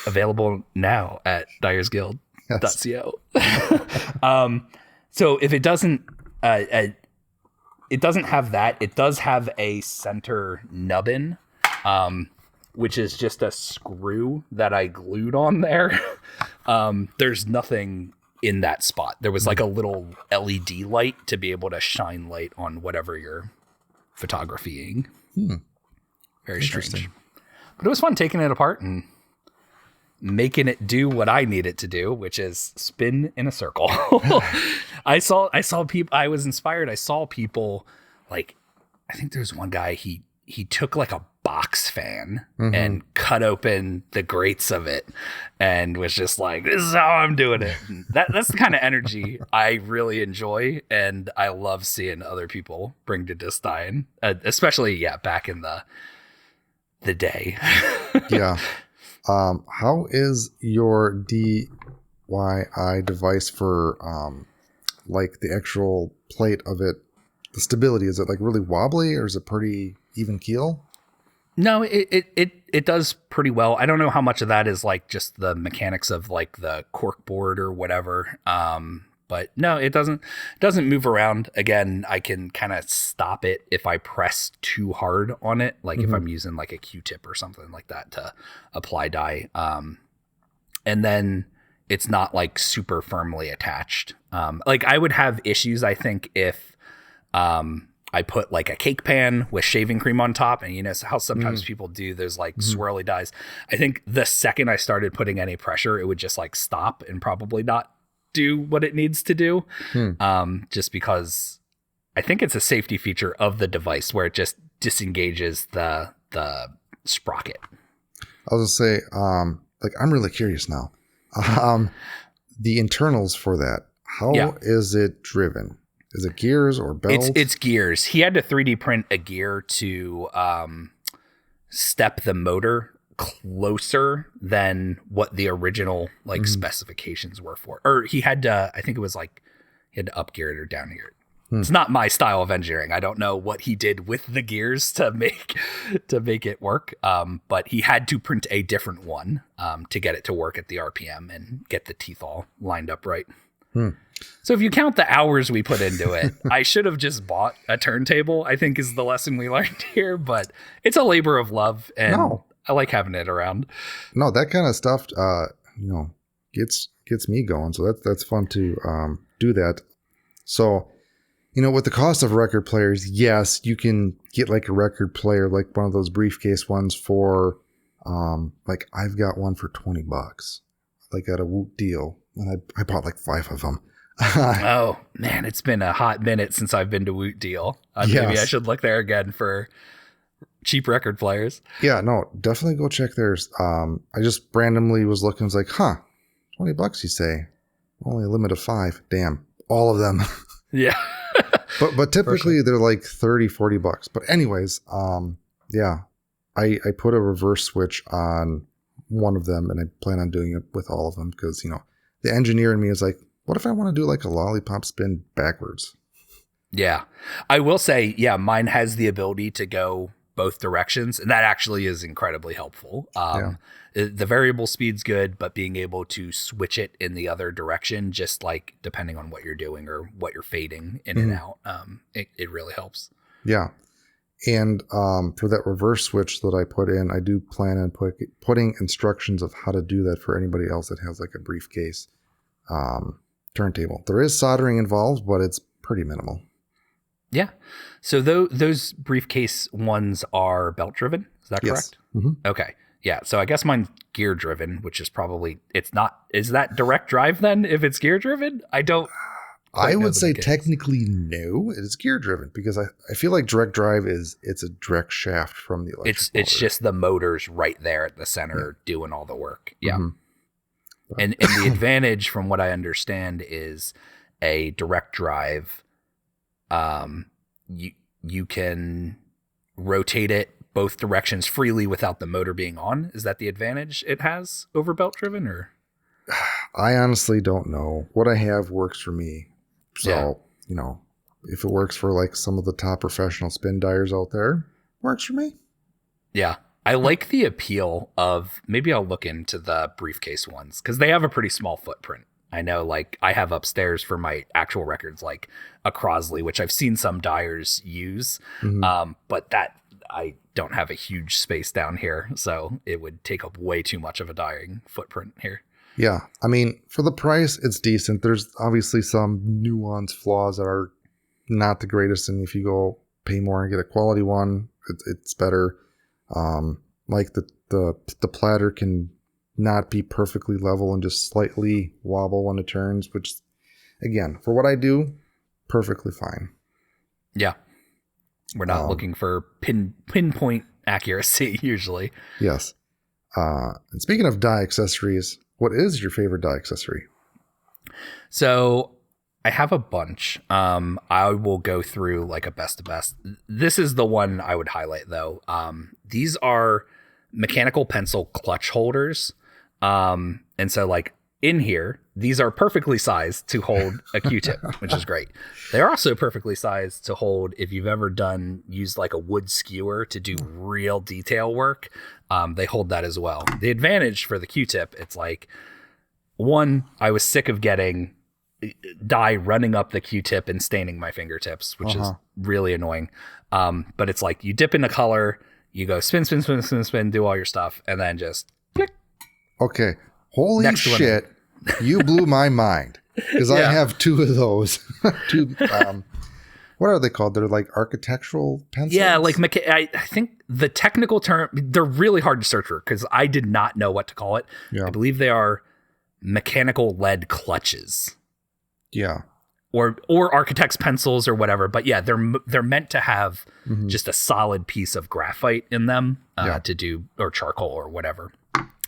Available now at dyersguild.co. Yes. So if it doesn't have that. It does have a center nubbin, which is just a screw that I glued on there. There's nothing in that spot. There was like a little LED light to be able to shine light on whatever you're photographying. Very strange. But it was fun taking it apart and making it do what I need it to do, which is spin in a circle. I saw people, I was inspired. I saw people like, I think there's one guy, he took like a box fan and cut open the grates of it and was just like, this is how I'm doing it. And that's the kind of energy I really enjoy. And I love seeing other people bring to disc dyeing, especially, back in the day. Yeah. How is your DIY device for like the actual plate of it? The stability, is it like really wobbly or is it pretty even keel? No, it does pretty well. I don't know how much of that is like just the mechanics of like the cork board or whatever. But no, it doesn't move around. Again, I can kind of stop it if I press too hard on it, like if I'm using like a Q-tip or something like that to apply dye. And then it's not like super firmly attached. Like I would have issues, I think, if I put like a cake pan with shaving cream on top, and you know how sometimes people do those like swirly dyes. I think the second I started putting any pressure, it would just like stop and probably not do what it needs to do. Just because I think it's a safety feature of the device where it just disengages the sprocket. I was gonna say, like I'm really curious now. The internals for that, how is it driven? Is it gears or belts? It's gears. He had to 3D print a gear to step the motor closer than what the original like specifications were for. Or he had to, I think it was like he had to up gear it or down gear it. It's not my style of engineering. I don't know what he did with the gears to make it work. But he had to print a different one to get it to work at the RPM and get the teeth all lined up right. So if you count the hours we put into it, I should have just bought a turntable, I think is the lesson we learned here. But it's a labor of love, and I like having it around. No, that kind of stuff, gets me going. So that's fun to do that. So, with the cost of record players, yes, you can get like a record player, like one of those briefcase ones for, like I've got one for $20, like at a Woot deal. And I bought like 5 of them. Oh man, it's been a hot minute since I've been to Woot deal. Maybe I should look there again for cheap record players. Yeah, no, definitely go check theirs. I just randomly was looking, was like, $20 you say? Only a limit of 5. Damn, all of them. Yeah. but typically they're like $30-$40. But anyways, I put a reverse switch on one of them, and I plan on doing it with all of them because, the engineer in me is like, what if I want to do like a lollipop spin backwards? Yeah. I will say, mine has the ability to go both directions, and that actually is incredibly helpful. The variable speed's good, but being able to switch it in the other direction, just like depending on what you're doing or what you're fading in and out, it really helps. Yeah. And for that reverse switch that I put in, I do plan on putting instructions of how to do that for anybody else that has like a briefcase turntable. There is soldering involved, but it's pretty minimal. Yeah. So those briefcase ones are belt driven. Is that correct? Yes. Okay. Yeah. So I guess mine's gear driven, which is probably, it's not, is that direct drive then if it's gear driven? I don't I know would the say mechanics. technically no. It is gear driven because I feel like direct drive it's a direct shaft from the electric It's motor. just the motors right there at the center doing all the work. Yeah. Mhm. And the advantage from what I understand is a direct drive. You can rotate it both directions freely without the motor being on. Is that the advantage it has over belt driven, or? I honestly don't know. What I have works for me. So, if it works for like some of the top professional spin dyers out there, works for me. Yeah. I like the appeal of, maybe I'll look into the briefcase ones because they have a pretty small footprint. I know, like, I have upstairs for my actual records, like a Crosley, which I've seen some dyers use. Mhm. But that I don't have a huge space down here. So it would take up way too much of a dying footprint here. Yeah. I mean, for the price, it's decent. There's obviously some nuanced flaws that are not the greatest. And if you go pay more and get a quality one, it's better. Like the platter can not be perfectly level and just slightly wobble when it turns, which again, for what I do, perfectly fine. Yeah. We're not looking for pinpoint accuracy usually. Yes. And speaking of die accessories, what is your favorite die accessory? So I have a bunch. I will go through like a best of best. This is the one I would highlight though. These are mechanical pencil clutch holders. And so like in here, these are perfectly sized to hold a Q-tip, which is great. They're also perfectly sized to hold if you've ever used like a wood skewer to do real detail work. They hold that as well. The advantage for the Q-tip, it's like, one, I was sick of getting dye running up the Q-tip and staining my fingertips, which is really annoying. But it's like you dip in a color, you go spin, spin, spin, spin, spin, do all your stuff, and then just click. Okay. Holy Next shit. You blew my mind. Because I have two of those. What are they called? They're like architectural pencils? Yeah, like I think the technical term, they're really hard to search for because I did not know what to call it. Yeah. I believe they are mechanical lead clutches. Yeah. Or architect's pencils or whatever. But yeah, they're meant to have just a solid piece of graphite in them to do, or charcoal or whatever.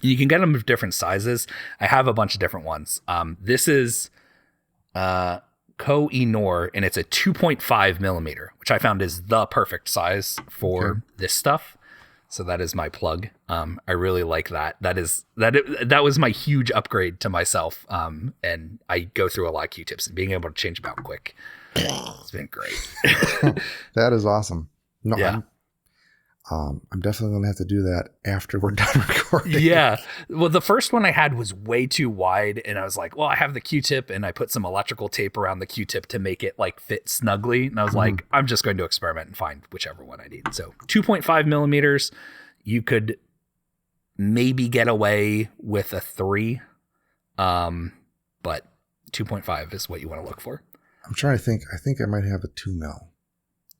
You can get them of different sizes. I have a bunch of different ones. This is Koh-i-Noor, and it's a 2.5 millimeter, which I found is the perfect size for this stuff. So that is my plug. I really like that. That was my huge upgrade to myself. And I go through a lot of Q-tips, and being able to change them out quick, it's been great. That is awesome. No, yeah. I'm definitely going to have to do that after we're done recording. Yeah. Well, the first one I had was way too wide, and I was like, well, I have the Q-tip, and I put some electrical tape around the Q-tip to make it like fit snugly. And I was like, I'm just going to experiment and find whichever one I need. So 2.5 millimeters, you could maybe get away with a 3. But 2.5 is what you want to look for. I'm trying to think. I think I might have a 2 mil.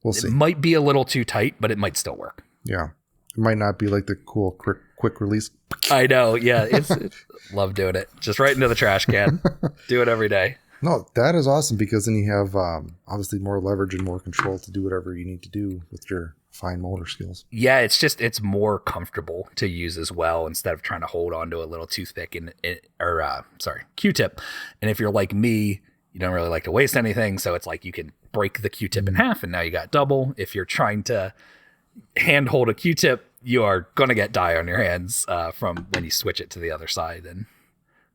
We'll see. It might be a little too tight, but it might still work. Yeah. It might not be like the cool quick release. I know. Yeah. It's love doing it. Just right into the trash can. Do it every day. No, that is awesome because then you have obviously more leverage and more control to do whatever you need to do with your fine motor skills. Yeah. It's more comfortable to use as well instead of trying to hold onto a little toothpick Q-tip. And if you're like me, you don't really like to waste anything. So it's like you can break the Q-tip in half and now you got double. If you're trying to hand hold a Q-tip, you are going to get dye on your hands from when you switch it to the other side and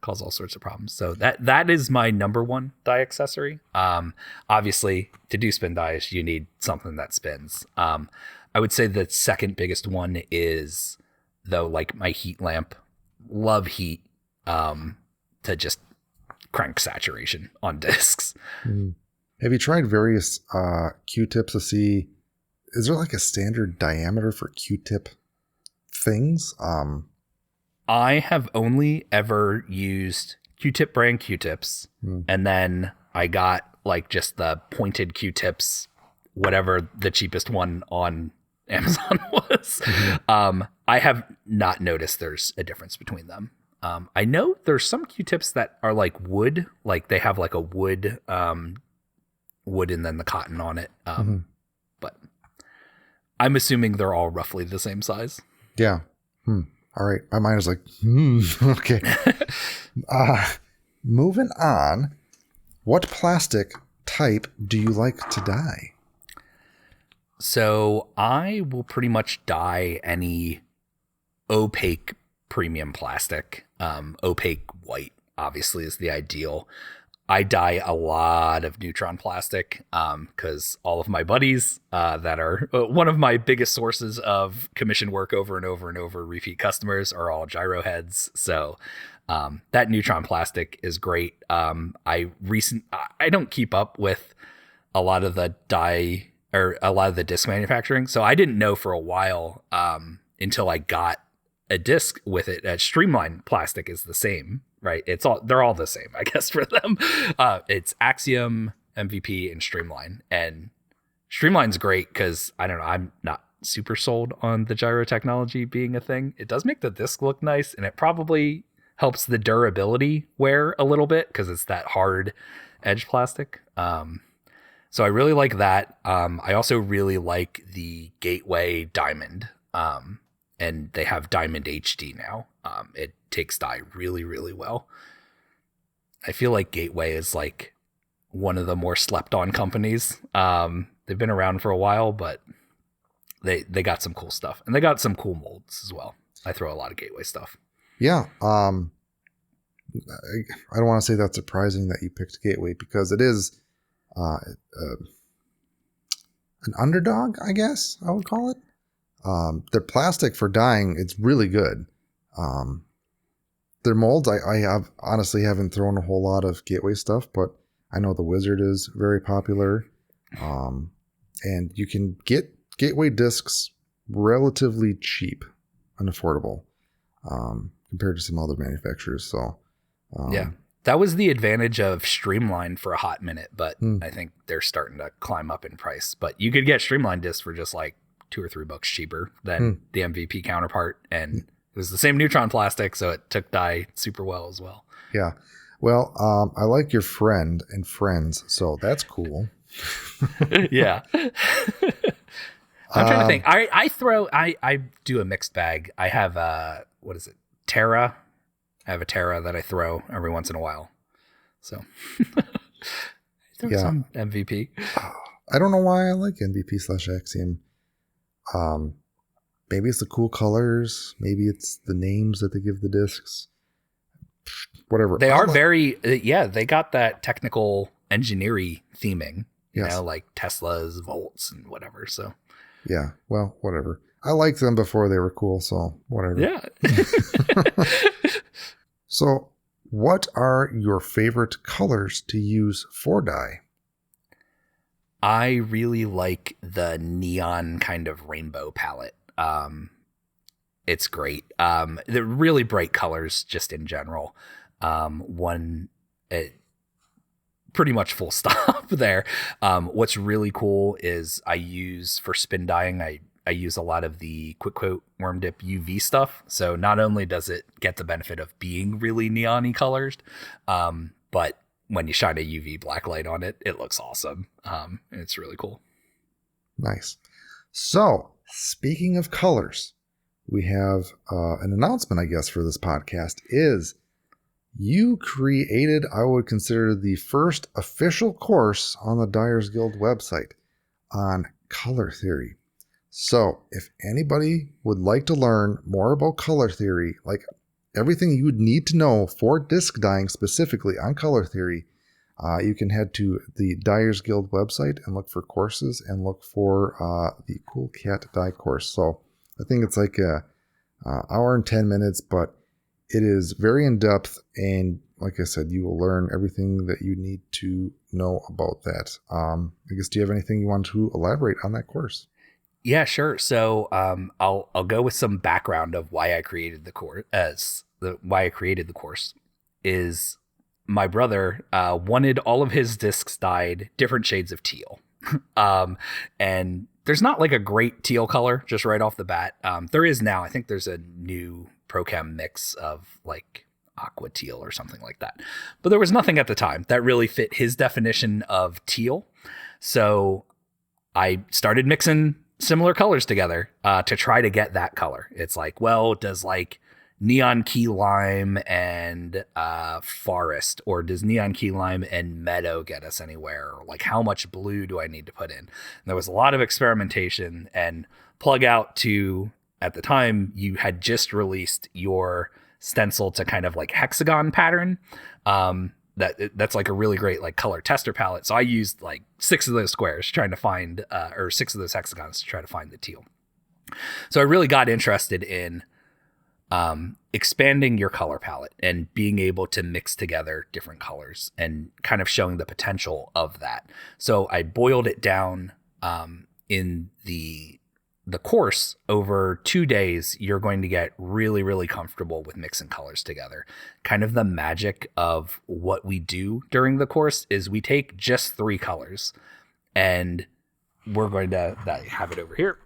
cause all sorts of problems. So that is my number one dye accessory. Obviously, to do spin dyes, you need something that spins. I would say the second biggest one is, though, like my heat lamp. Love heat to just crank saturation on discs. Have you tried various Q-tips to see, is there like a standard diameter for Q-tip things? I have only ever used Q-tip brand Q-tips, and then I got like just the pointed Q-tips, whatever the cheapest one on Amazon was. I have not noticed there's a difference between them. I know there's some Q-tips that are like wood, like they have like a wood and then the cotton on it. But I'm assuming they're all roughly the same size. Yeah. All right. My mind is like, okay. Moving on. What plastic type do you like to dye? So I will pretty much dye any opaque premium plastic. Opaque white obviously is the ideal. I dye a lot of neutron plastic because all of my buddies that are one of my biggest sources of commission work over and over and over, repeat customers, are all gyro heads. So that neutron plastic is great. I don't keep up with a lot of the dye or a lot of the disc manufacturing. So I didn't know for a while until I got a disc with it. Streamline plastic is the same, right? They're all the same, I guess, for them. It's Axiom, MVP, and Streamline. And Streamline's great because I don't know, I'm not super sold on the gyro technology being a thing. It does make the disc look nice, and it probably helps the durability wear a little bit because it's that hard edge plastic. So I really like that. I also really like the Gateway Diamond. And they have Diamond HD now. It takes dye really, really well. I feel like Gateway is like one of the more slept on companies. They've been around for a while, but they got some cool stuff, and they got some cool molds as well. I throw a lot of Gateway stuff. Yeah. I don't want to say that's surprising that you picked Gateway because it is an underdog, I guess I would call it. Their plastic for dyeing, it's really good. Their molds, I have honestly haven't thrown a whole lot of Gateway stuff, but I know the Wizard is very popular. And you can get Gateway discs relatively cheap and affordable compared to some other manufacturers. So, yeah, that was the advantage of Streamline for a hot minute, but I think they're starting to climb up in price. But you could get Streamline discs for just like $2 or $3 cheaper than the MVP counterpart, and it was the same neutron plastic, so it took dye super well as well. Yeah, well, I like your friend and friends, so that's cool. Yeah. I'm trying to think. I do a mixed bag. I have what is it, Terra? I have a Terra that I throw every once in a while. So some MVP. I don't know why I like MVP/Axiom. Maybe it's the cool colors. Maybe it's the names that they give the discs. Whatever. They are very, they got that technical engineering theming, you know, like Teslas, volts, and whatever. So, yeah, well, whatever. I liked them before they were cool, so whatever. Yeah. So, what are your favorite colors to use for dye? I really like the neon kind of rainbow palette. It's great. They're really bright colors just in general. Pretty much full stop there. What's really cool is I use for spin dyeing, I use a lot of the Quick Coat Worm Dip UV stuff. So not only does it get the benefit of being really neon-y colors, but when you shine a UV black light on it, it looks awesome. And it's really cool. Nice. So, speaking of colors, we have an announcement, I guess, for this podcast is you created, I would consider, the first official course on the Dyers Guild website on color theory. So, if anybody would like to learn more about color theory, like everything you would need to know for disc dyeing specifically on color theory, you can head to the Dyers Guild website and look for courses and look for the Cool Cat Dye course. So I think it's like a hour and 10 minutes, but it is very in-depth. And like I said, you will learn everything that you need to know about that. I guess, do you have anything you want to elaborate on that course? Yeah, sure. So I'll go with some background of why I created the course. Why I created the course is my brother wanted all of his discs dyed different shades of teal, and there's not like a great teal color just right off the bat. There is now. I think there's a new ProChem mix of like aqua teal or something like that. But there was nothing at the time that really fit his definition of teal. So I started mixing similar colors together to try to get that color. It's like, well, does like neon key lime and forest, or does neon key lime and meadow get us anywhere? Or like, how much blue do I need to put in? And there was a lot of experimentation, and plug out to, at the time, you had just released your stencil to kind of like hexagon pattern. That's like a really great like color tester palette. So I used like 6 of those squares trying to find, or 6 of those hexagons to try to find the teal. So I really got interested in expanding your color palette and being able to mix together different colors and kind of showing the potential of that. So I boiled it down in the course. Over 2 days, you're going to get really, really comfortable with mixing colors together. Kind of the magic of what we do during the course is we take just 3 colors, and we're going to have it over here.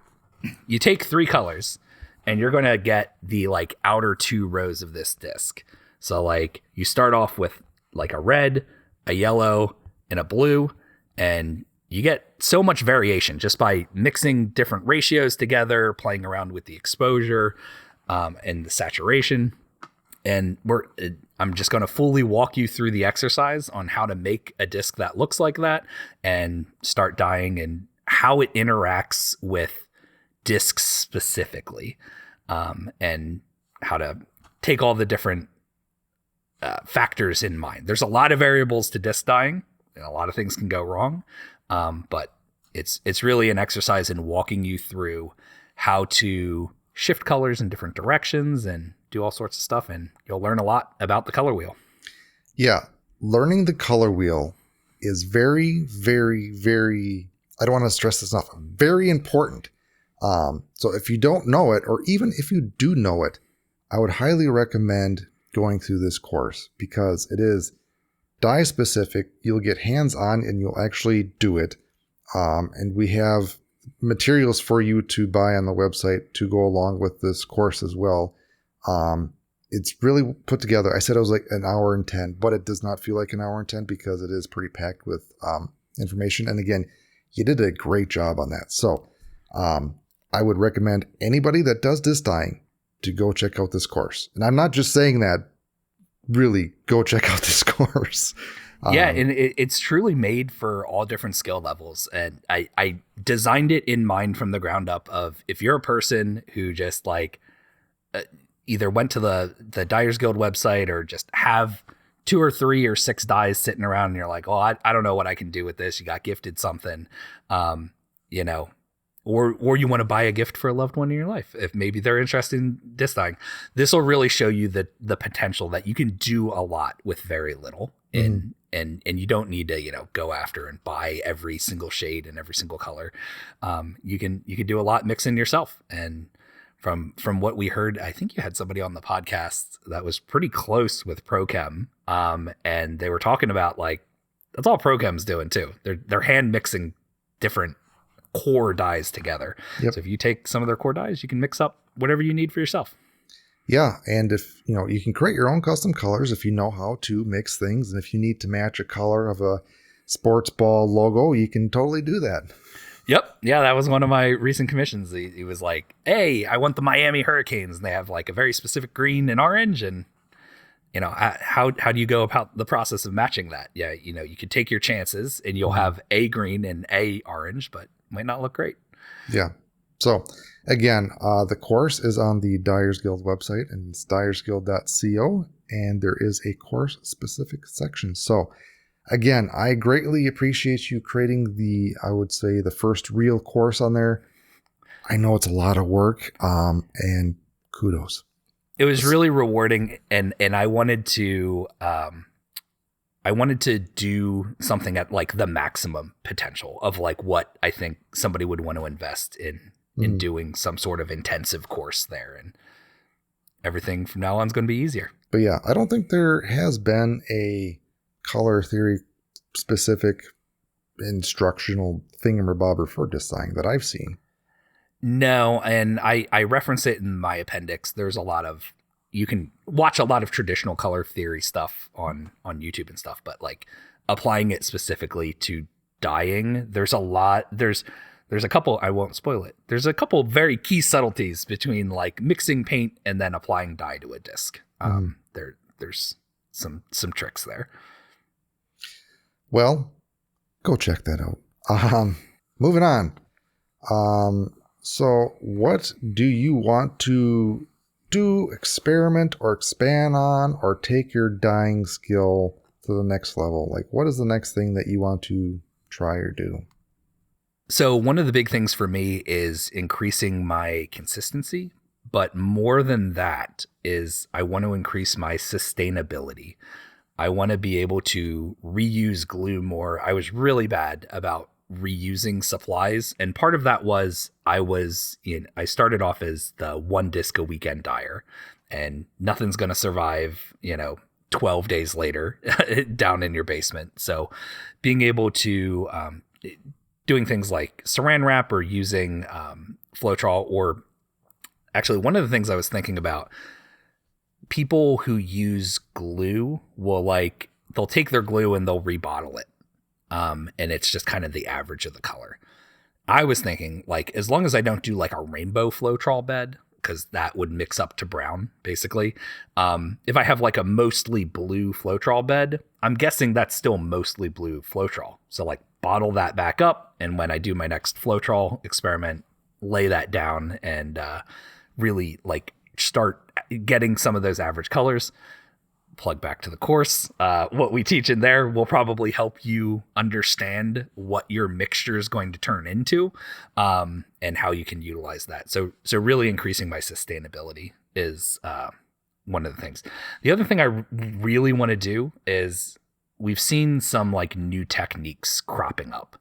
You take 3 colors, and you're going to get the like outer 2 rows of this disc. So like you start off with like a red, a yellow, and a blue, and you get so much variation just by mixing different ratios together, playing around with the exposure and the saturation. And I'm just going to fully walk you through the exercise on how to make a disc that looks like that and start dyeing, and how it interacts with discs specifically, and how to take all the different factors in mind. There's a lot of variables to disc dyeing, and a lot of things can go wrong. But it's really an exercise in walking you through how to shift colors in different directions and do all sorts of stuff. And you'll learn a lot about the color wheel. Yeah. Learning the color wheel is very, very, very, I don't want to stress this enough, very important. So if you don't know it, or even if you do know it, I would highly recommend going through this course, because it is dye specific. You'll get hands on and you'll actually do it. And we have materials for you to buy on the website to go along with this course as well. It's really put together. I said it was like an hour and 10, but it does not feel like an hour and 10 because it is pretty packed with information. And again, you did a great job on that. So I would recommend anybody that does disc dyeing to go check out this course. And I'm not just saying that, really go check out this course. Yeah, and it's truly made for all different skill levels. And I designed it in mind from the ground up of, if you're a person who just like either went to the Dyers Guild website, or just have 2 or 3 or 6 dyes sitting around and you're like, oh, I don't know what I can do with this. You got gifted something, you know, or you want to buy a gift for a loved one in your life, if maybe they're interested in disc dyeing. This will really show you the potential that you can do a lot with very little. And you don't need to, you know, go after and buy every single shade and every single color. You can do a lot mixing yourself. And from what we heard, I think you had somebody on the podcast that was pretty close with ProChem. And they were talking about, like, that's all ProChem's doing too. They're hand mixing different core dyes together. Yep. So if you take some of their core dyes, you can mix up whatever you need for yourself. Yeah. And if, you know, you can create your own custom colors if you know how to mix things. And if you need to match a color of a sports ball logo, you can totally do that. Yep. Yeah. That was one of my recent commissions. He was like, hey, I want the Miami Hurricanes. And they have like a very specific green and orange. And, you know, how do you go about the process of matching that? Yeah. You know, you could take your chances and you'll have a green and a orange, but might not look great. Yeah. So again, the course is on the Dyers Guild website, and it's dyersguild.co, and there is a course specific section. So again, I greatly appreciate you creating I would say the first real course on there. I know it's a lot of work, and kudos. It was really rewarding, and I wanted to do something at like the maximum potential of like what I think somebody would want to invest in doing some sort of intensive course there, and everything from now on is going to be easier. But yeah, I don't think there has been a color theory specific instructional thingamabobber for disc dyeing that I've seen. No, and I reference it in my appendix. There's a lot of you can watch a lot of traditional color theory stuff on YouTube and stuff, but like applying it specifically to dyeing, there's a couple, I won't spoil it. There's a couple very key subtleties between like mixing paint and then applying dye to a disc. There's some tricks there. Well, go check that out. Moving on. So what do you want to do, experiment or expand on, or take your dyeing skill to the next level? Like, what is the next thing that you want to try or do? So one of the big things for me is increasing my consistency, but more than that is I want to increase my sustainability. I want to be able to reuse glue more. I was really bad about reusing supplies, and part of that was I started off as the 1 disc a weekend dyer, and nothing's going to survive 12 days later down in your basement. So being able to doing things like saran wrap or using Floetrol, or actually one of the things I was thinking about, people who use glue will they'll take their glue and they'll rebottle it. And it's just kind of the average of the color. I was thinking, like, as long as I don't do like a rainbow Floetrol bed, because that would mix up to brown, basically. If I have like a mostly blue Floetrol bed, I'm guessing that's still mostly blue Floetrol. So like bottle that back up, and when I do my next Floetrol experiment, lay that down and really like start getting some of those average colors. Plug back to the course. What we teach in there will probably help you understand what your mixture is going to turn into, and how you can utilize that. So really increasing my sustainability is one of the things. The other thing I really want to do is, we've seen some like new techniques cropping up.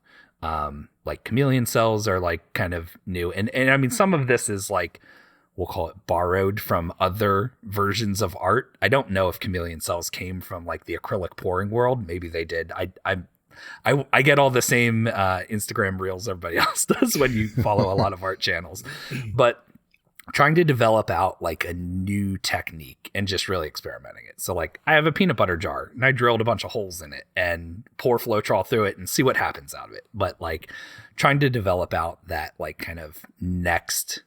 Like chameleon cells are like kind of new. And I mean, some of this is like, we'll call it borrowed from other versions of art. I don't know if chameleon cells came from like the acrylic pouring world. Maybe they did. I get all the same Instagram reels everybody else does when you follow a lot of art channels, but trying to develop out like a new technique and just really experimenting it. So like I have a peanut butter jar and I drilled a bunch of holes in it and pour Floetrol through it and see what happens out of it. But like trying to develop out that like kind of next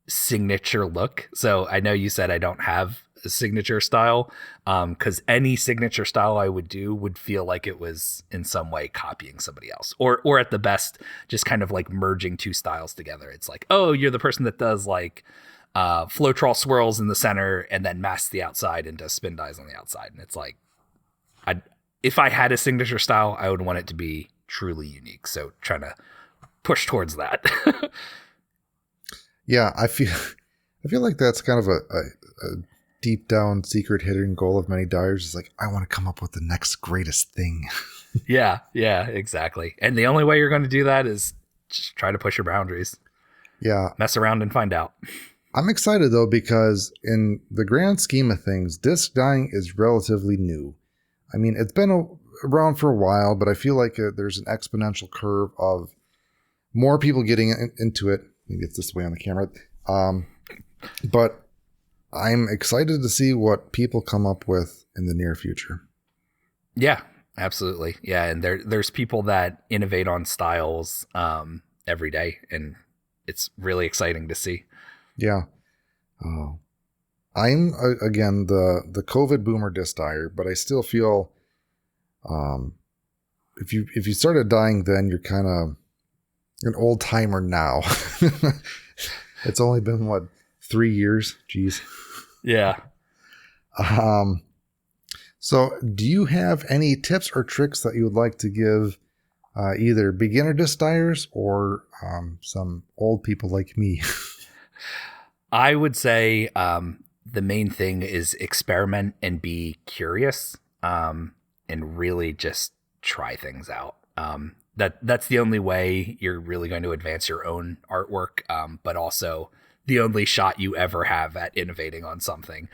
signature look. So I know you said I don't have a signature style, because any signature style I would do would feel like it was in some way copying somebody else, or at the best just kind of like merging two styles together. It's like, oh, you're the person that does like Floetrol swirls in the center and then masks the outside and does spin dyes on the outside. And it's like, if I had a signature style, I would want it to be truly unique. So trying to push towards that. Yeah, I feel like that's kind of a deep down secret hidden goal of many dyers. Is like, I want to come up with the next greatest thing. Yeah, exactly. And the only way you're going to do that is just try to push your boundaries. Yeah. Mess around and find out. I'm excited though, because in the grand scheme of things, disc dyeing is relatively new. I mean, it's been around for a while, but I feel like there's an exponential curve of more people getting into it. Maybe it's this way on the camera. But I'm excited to see what people come up with in the near future. Yeah, absolutely. Yeah, and there's people that innovate on styles every day, and it's really exciting to see. Yeah. I'm, again, the COVID boomer disc dyer, but I still feel if you started dyeing then, you're kind of an old timer now. It's only been what, 3 years? Jeez. Yeah. So do you have any tips or tricks that you would like to give either beginner disc dyers or some old people like me? I would say the main thing is experiment and be curious, and really just try things out. That's the only way you're really going to advance your own artwork. But also the only shot you ever have at innovating on something.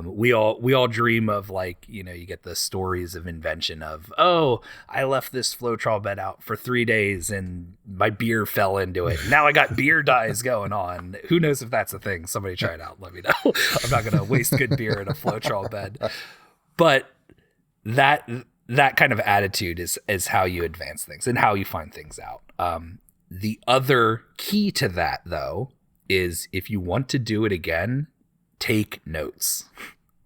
We all dream of, like, you know, you get the stories of invention of, oh, I left this Floetrol bed out for 3 days and my beer fell into it. Now I got beer dyes going on. Who knows if that's a thing? Somebody try it out. Let me know. I'm not going to waste good beer in a Floetrol bed. But that kind of attitude is how you advance things and how you find things out. The other key to that, though, is if you want to do it again, take notes.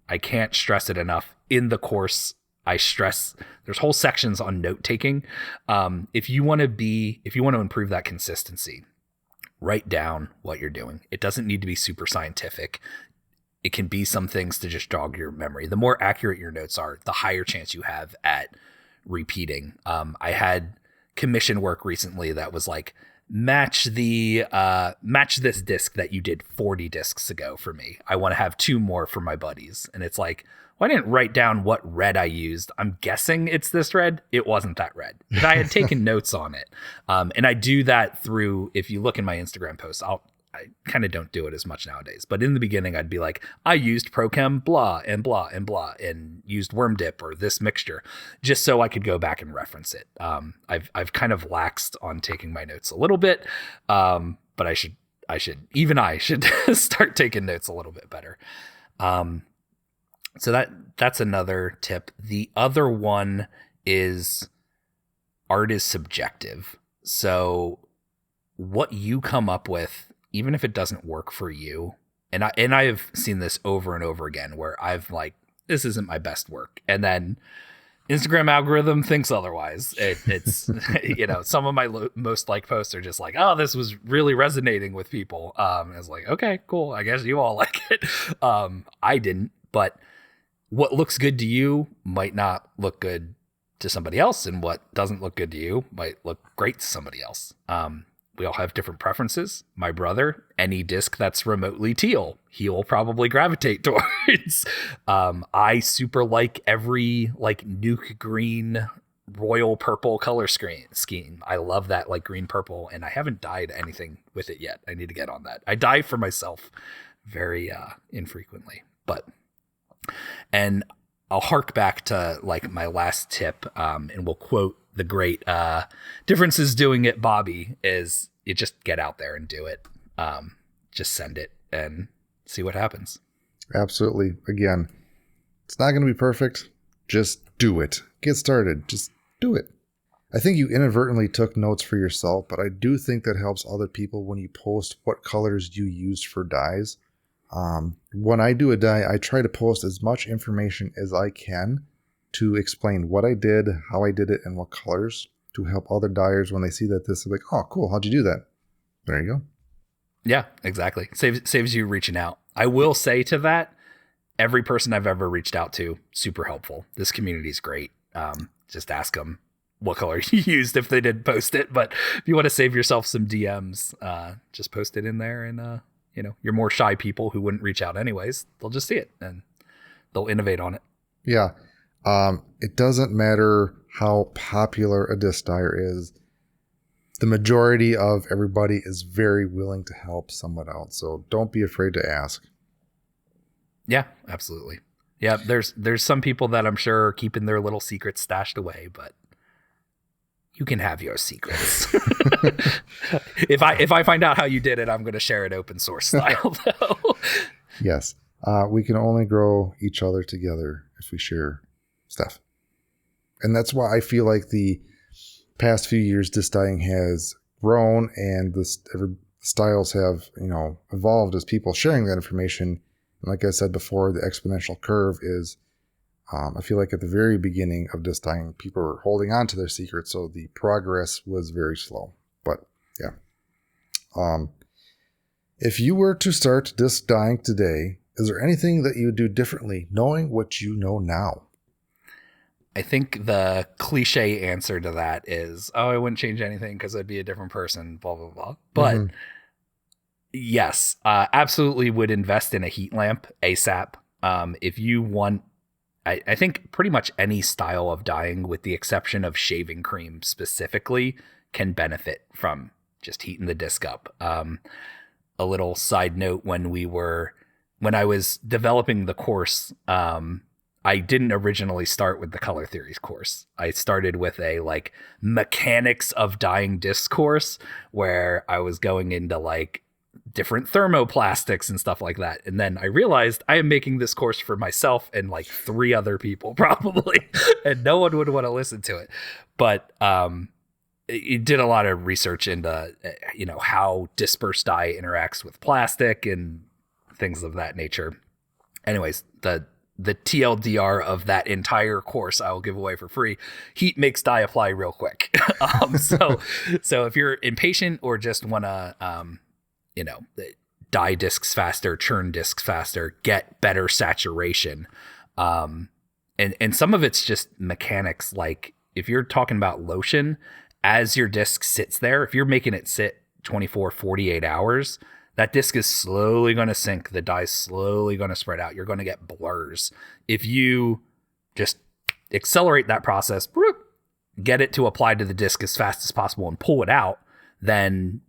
I can't stress it enough. In the course, I stress there's whole sections on note taking. If you want to improve that consistency, write down what you're doing. It doesn't need to be super scientific. It can be some things to just jog your memory. The more accurate your notes are, the higher chance you have at repeating. I had commission work recently that was like, match this disc that you did 40 discs ago for me. I want to have 2 more for my buddies. And it's like, well, I didn't write down what red I used. I'm guessing it's this red. It wasn't that red, but I had taken notes on it. And I do that through, if you look in my Instagram posts, I kind of don't do it as much nowadays, but in the beginning I'd be like, I used Prochem blah and blah and blah and used worm dip or this mixture, just so I could go back and reference it. I've kind of laxed on taking my notes a little bit, but I should start taking notes a little bit better. So that's another tip. The other one is art is subjective. So what you come up with, even if it doesn't work for you, and I have seen this over and over again where I've like, this isn't my best work, and then Instagram algorithm thinks otherwise. It's you know, some of my most liked posts are just like, oh, this was really resonating with people. I was like, okay, cool. I guess you all like it. I didn't, but what looks good to you might not look good to somebody else, and what doesn't look good to you might look great to somebody else. We all have different preferences. My brother, any disc that's remotely teal, he will probably gravitate towards. I super like every like nuke green, royal purple color scheme. I love that like green purple, and I haven't dyed anything with it yet. I need to get on that. I dye for myself very infrequently, and I'll hark back to like my last tip, and we'll quote the great differences doing it Bobby, is you just get out there and do it. Just send it and see what happens. Absolutely. Again, it's not going to be perfect. Just do it. Get started. Just do it. I think you inadvertently took notes for yourself, but I do think that helps other people when you post what colors you used for dyes. When I do a dye, I try to post as much information as I can to explain what I did, how I did it, and what colors, to help other dyers when they see that this is like, oh, cool, how'd you do that? There you go. Yeah, exactly. Saves you reaching out. I will say to that, every person I've ever reached out to, super helpful. This community is great. Just ask them what color you used if they didn't post it. But if you want to save yourself some DMs, just post it in there, and you know, your more shy people who wouldn't reach out anyways, they'll just see it and they'll innovate on it. Yeah. It doesn't matter how popular a disc dyer is. The majority of everybody is very willing to help someone out. So don't be afraid to ask. Yeah, absolutely. Yeah, there's some people that I'm sure are keeping their little secrets stashed away, but you can have your secrets. If I find out how you did it, I'm going to share it open source style, though. Yes. We can only grow each other together if we share stuff. And that's why I feel like the past few years disc dyeing has grown, and the styles have, you know, evolved as people sharing that information. And like I said before, the exponential curve is, I feel like at the very beginning of disc dyeing, people were holding on to their secrets, so the progress was very slow. But yeah. If you were to start disc dyeing today, is there anything that you would do differently, knowing what you know now? I think the cliche answer to that is, oh, I wouldn't change anything because I'd be a different person, blah, blah, blah. But yes, absolutely would invest in a heat lamp ASAP. If you want, I think pretty much any style of dyeing, with the exception of shaving cream specifically, can benefit from just heating the disc up. a little side note, when I was developing the course, I didn't originally start with the color theories course. I started with a like mechanics of dyeing discs course where I was going into like different thermoplastics and stuff like that. And then I realized I am making this course for myself and like 3 other people probably, and no one would want to listen to it. But it did a lot of research into, how dispersed dye interacts with plastic and things of that nature. Anyways, the TLDR of that entire course I will give away for free. Heat makes dye apply real quick. So if you're impatient or just want to, dye discs faster, churn discs faster, get better saturation. And some of it's just mechanics. Like if you're talking about lotion, as your disc sits there, if you're making it sit 24, 48 hours, that disc is slowly going to sink. The dye's slowly going to spread out. You're going to get blurs. If you just accelerate that process, get it to apply to the disc as fast as possible and pull it out, then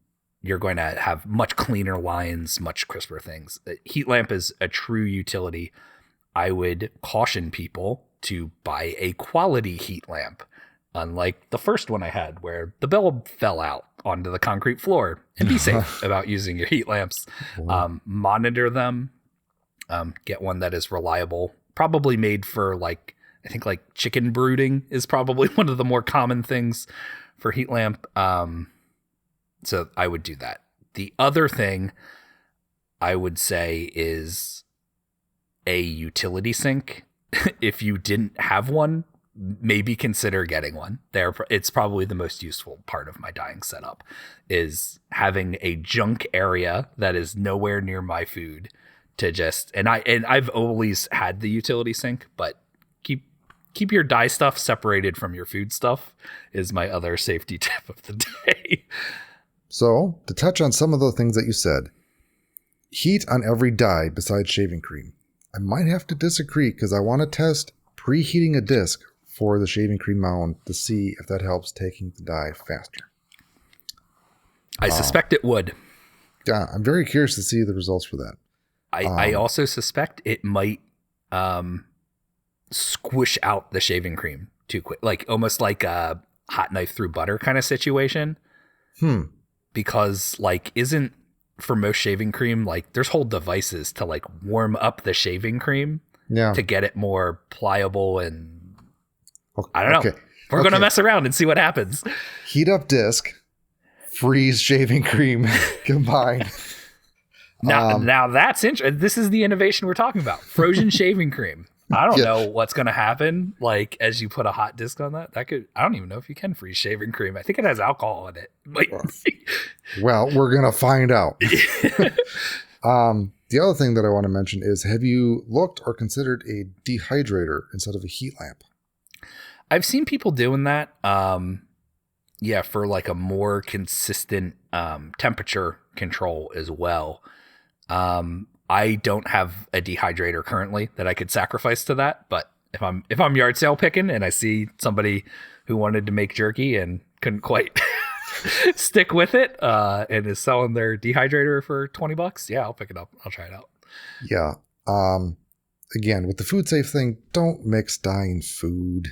you're going to have much cleaner lines, much crisper things. The heat lamp is a true utility. I would caution people to buy a quality heat lamp, unlike the first one I had where the bulb fell out onto the concrete floor, and be safe about using your heat lamps. Monitor them. Get one that is reliable, probably made for I think like chicken brooding is probably one of the more common things for heat lamp. So I would do that. The other thing I would say is a utility sink. If you didn't have one, maybe consider getting one. It's probably the most useful part of my dyeing setup, is having a junk area that is nowhere near my food to just, and I've always had the utility sink, but keep your dye stuff separated from your food stuff is my other safety tip of the day. So to touch on some of the things that you said, heat on every dye besides shaving cream. I might have to disagree because I want to test preheating a disc for the shaving cream mound to see if that helps taking the dye faster. I suspect it would. Yeah, I'm very curious to see the results for that. I also suspect it might squish out the shaving cream too quick, like almost like a hot knife through butter kind of situation. Because isn't for most shaving cream, there's whole devices to warm up the shaving cream to get it more pliable, and I don't know. We're going to mess around and see what happens. Heat up disc, freeze shaving cream combined. Now that's interesting. This is the innovation we're talking about. Frozen shaving cream. I don't know what's going to happen. As you put a hot disc on that I don't even know if you can freeze shaving cream. I think it has alcohol in it. Well, we're going to find out. The other thing that I want to mention is, have you looked or considered a dehydrator instead of a heat lamp? I've seen people doing that. For a more consistent temperature control as well. I don't have a dehydrator currently that I could sacrifice to that, but if I'm yard sale picking and I see somebody who wanted to make jerky and couldn't quite stick with it, and is selling their dehydrator for $20, yeah, I'll pick it up. I'll try it out. Yeah. Again, with the food safe thing, don't mix dye and food.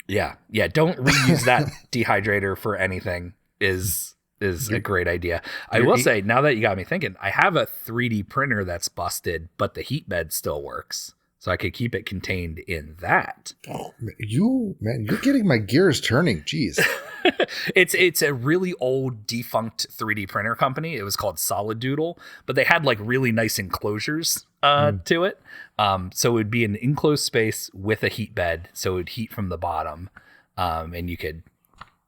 Yeah. Don't reuse that dehydrator for anything is a great idea. I will say, now that you got me thinking, I have a 3D printer that's busted, but the heat bed still works. So I could keep it contained in that. Oh, you're getting my gears turning. Jeez. It's a really old defunct 3D printer company. It was called Solid Doodle, but they had really nice enclosures to it. So it would be an enclosed space with a heat bed. So it would heat from the bottom. And you could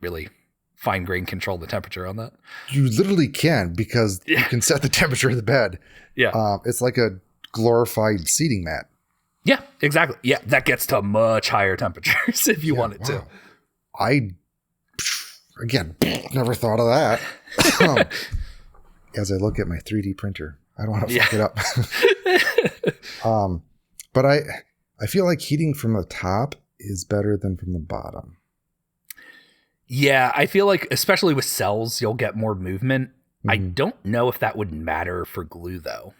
really fine grain control the temperature on that. You literally can, because you can set the temperature of the bed. Yeah. It's like a glorified seating mat. Yeah, exactly. Yeah, that gets to much higher temperatures if you want it to. Again, never thought of that. As I look at my 3D printer, I don't want to fuck it up. But I feel like heating from the top is better than from the bottom. Yeah, I feel like, especially with cells, you'll get more movement. I don't know if that would matter for glue though,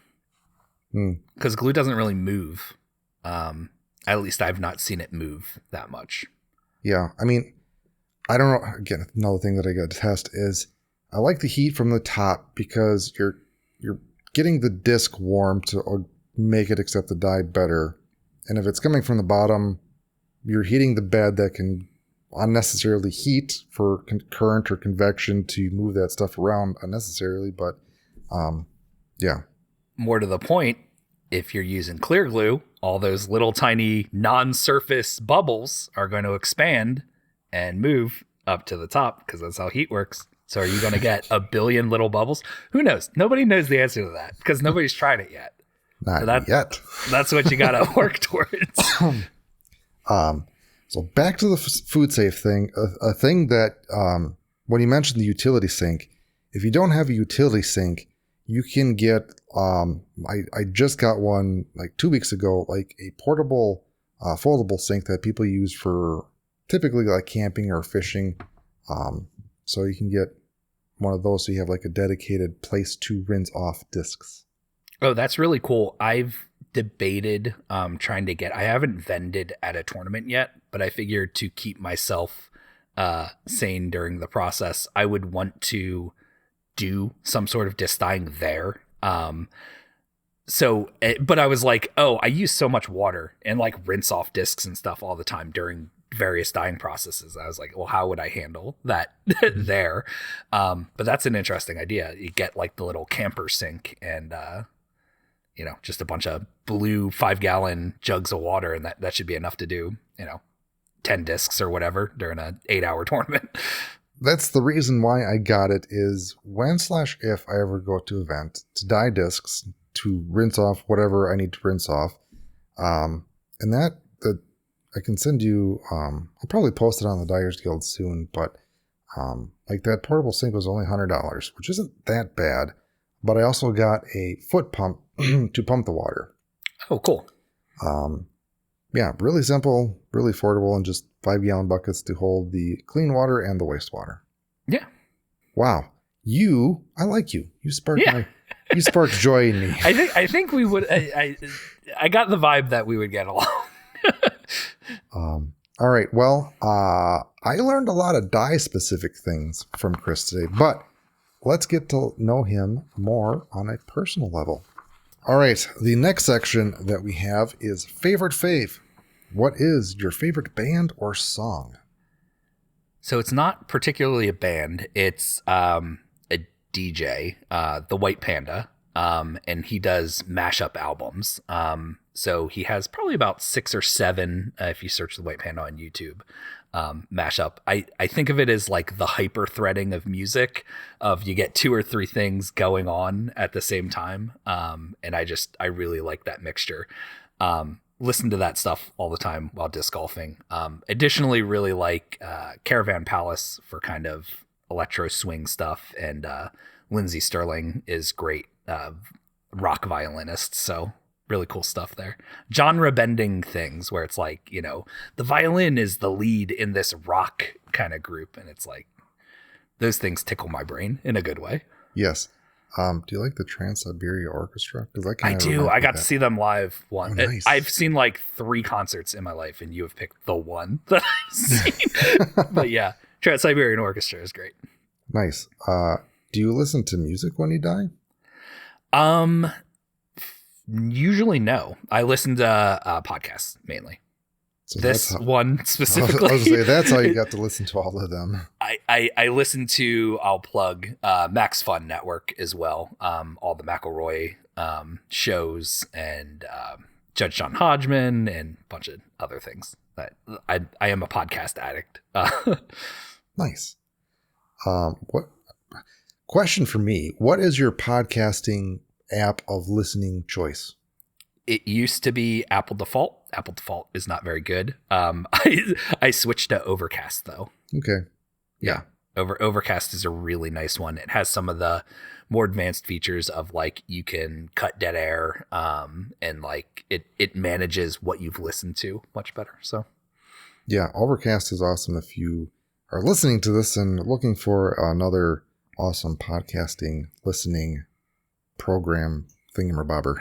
because glue doesn't really move. At least I've not seen it move that much. Yeah, I mean, I don't know. Again, another thing that I got to test is I like the heat from the top because you're getting the disc warm to make it accept the dye better. And if it's coming from the bottom, you're heating the bed that can unnecessarily heat for current or convection to move that stuff around unnecessarily. But yeah. More to the point, if you're using clear glue, all those little tiny non-surface bubbles are going to expand and move up to the top because that's how heat works. So are you going to get a billion little bubbles? Who knows? Nobody knows the answer to that because nobody's tried it yet. Not yet. That's what you got to work towards. So back to the food safe thing, a thing that when you mentioned the utility sink, if you don't have a utility sink, you can get, I just got one like 2 weeks ago, like a portable foldable sink that people use for typically like camping or fishing. So you can get one of those so you have like a dedicated place to rinse off discs. Oh, that's really cool. I've debated trying to I haven't vended at a tournament yet, but I figured to keep myself sane during the process, I would want to do some sort of disc dyeing there. But I was like, oh, I use so much water and like rinse off discs and stuff all the time during various dyeing processes. I was like, well, how would I handle that there? But that's an interesting idea. You get like the little camper sink and, just a bunch of blue 5-gallon jugs of water. And that should be enough to do, 10 discs or whatever during an 8-hour tournament. That's the reason why I got it is when/if I ever go to an event to dye discs, to rinse off whatever I need to rinse off. And that I can send you, I'll probably post it on the Dyers Guild soon, but like that portable sink was only $100, which isn't that bad. But I also got a foot pump to pump the water. Oh, cool. Yeah, really simple, really affordable, and just 5-gallon buckets to hold the clean water and the wastewater. Yeah. Wow. I like you. You sparked you sparked joy in me. I think we would, I got the vibe that we would get along. All right. Well, I learned a lot of dye specific things from Chris today, but let's get to know him more on a personal level. All right. The next section that we have is favorite fave. What is your favorite band or song? So it's not particularly a band. It's a DJ, the White Panda, and he does mashup albums. So he has probably about 6 or 7, if you search the White Panda on YouTube, mashup. I think of it as like the hyper threading of music, of you get 2 or 3 things going on at the same time. And I really like that mixture. Listen to that stuff all the time while disc golfing. Additionally, really like Caravan Palace for kind of electro swing stuff. And Lindsey Sterling is great rock violinist. So really cool stuff there. Genre bending things where it's like, the violin is the lead in this rock kind of group. And it's like, those things tickle my brain in a good way. Yes. Do you like the Trans-Siberia Orchestra? I do. I got to see them live once. Oh, nice. I've seen like 3 concerts in my life, and you have picked the one that I've seen. But yeah, Trans-Siberian Orchestra is great. Nice. Do you listen to music when you dye? Usually no. I listen to podcasts mainly. So this one specifically. I was going to say, that's how you got to listen to all of them. I listen to, I'll plug Max Fun Network as well. All the McElroy shows and Judge John Hodgman and a bunch of other things. I am a podcast addict. Nice. What question for me? What is your podcasting app of listening choice? It used to be Apple Default. Apple Default is not very good. I switched to Overcast though. Okay. Yeah. Overcast is a really nice one. It has some of the more advanced features of like you can cut dead air, and like it manages what you've listened to much better. So yeah, Overcast is awesome if you are listening to this and looking for another awesome podcasting, listening program thingamabobber.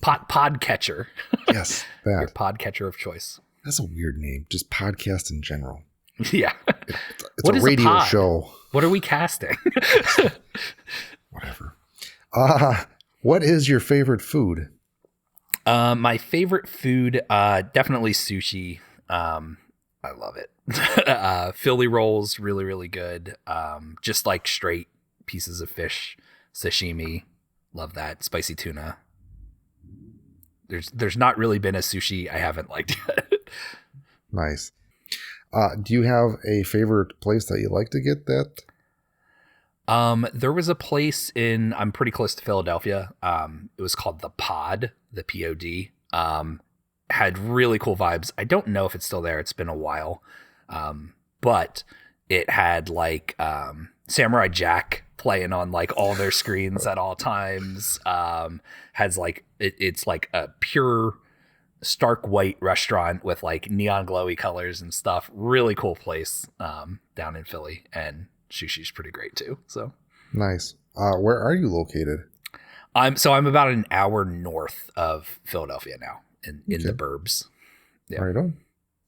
Podcatcher. Yes, that. Your podcatcher of choice. That's a weird name. Just podcast in general. Yeah. It's What a is radio pod? show. What are we casting? Whatever. What is your favorite food? My favorite food, definitely sushi. I love it. Philly rolls, really, really good. Just like straight pieces of fish, sashimi. Love that. Spicy tuna. There's not really been a sushi I haven't liked yet. Nice. Do you have a favorite place that you like to get that? There was a place I'm pretty close to Philadelphia. It was called the Pod, the POD. Had really cool vibes. I don't know if it's still there. It's been a while. But it had like Samurai Jack playing on like all their screens at all times. Has like it's like a pure stark white restaurant with like neon glowy colors and stuff. Really cool place down in Philly, and sushi's pretty great too. So nice. Where are you located? I'm about an hour north of Philadelphia now, in the burbs. Yeah. Right on.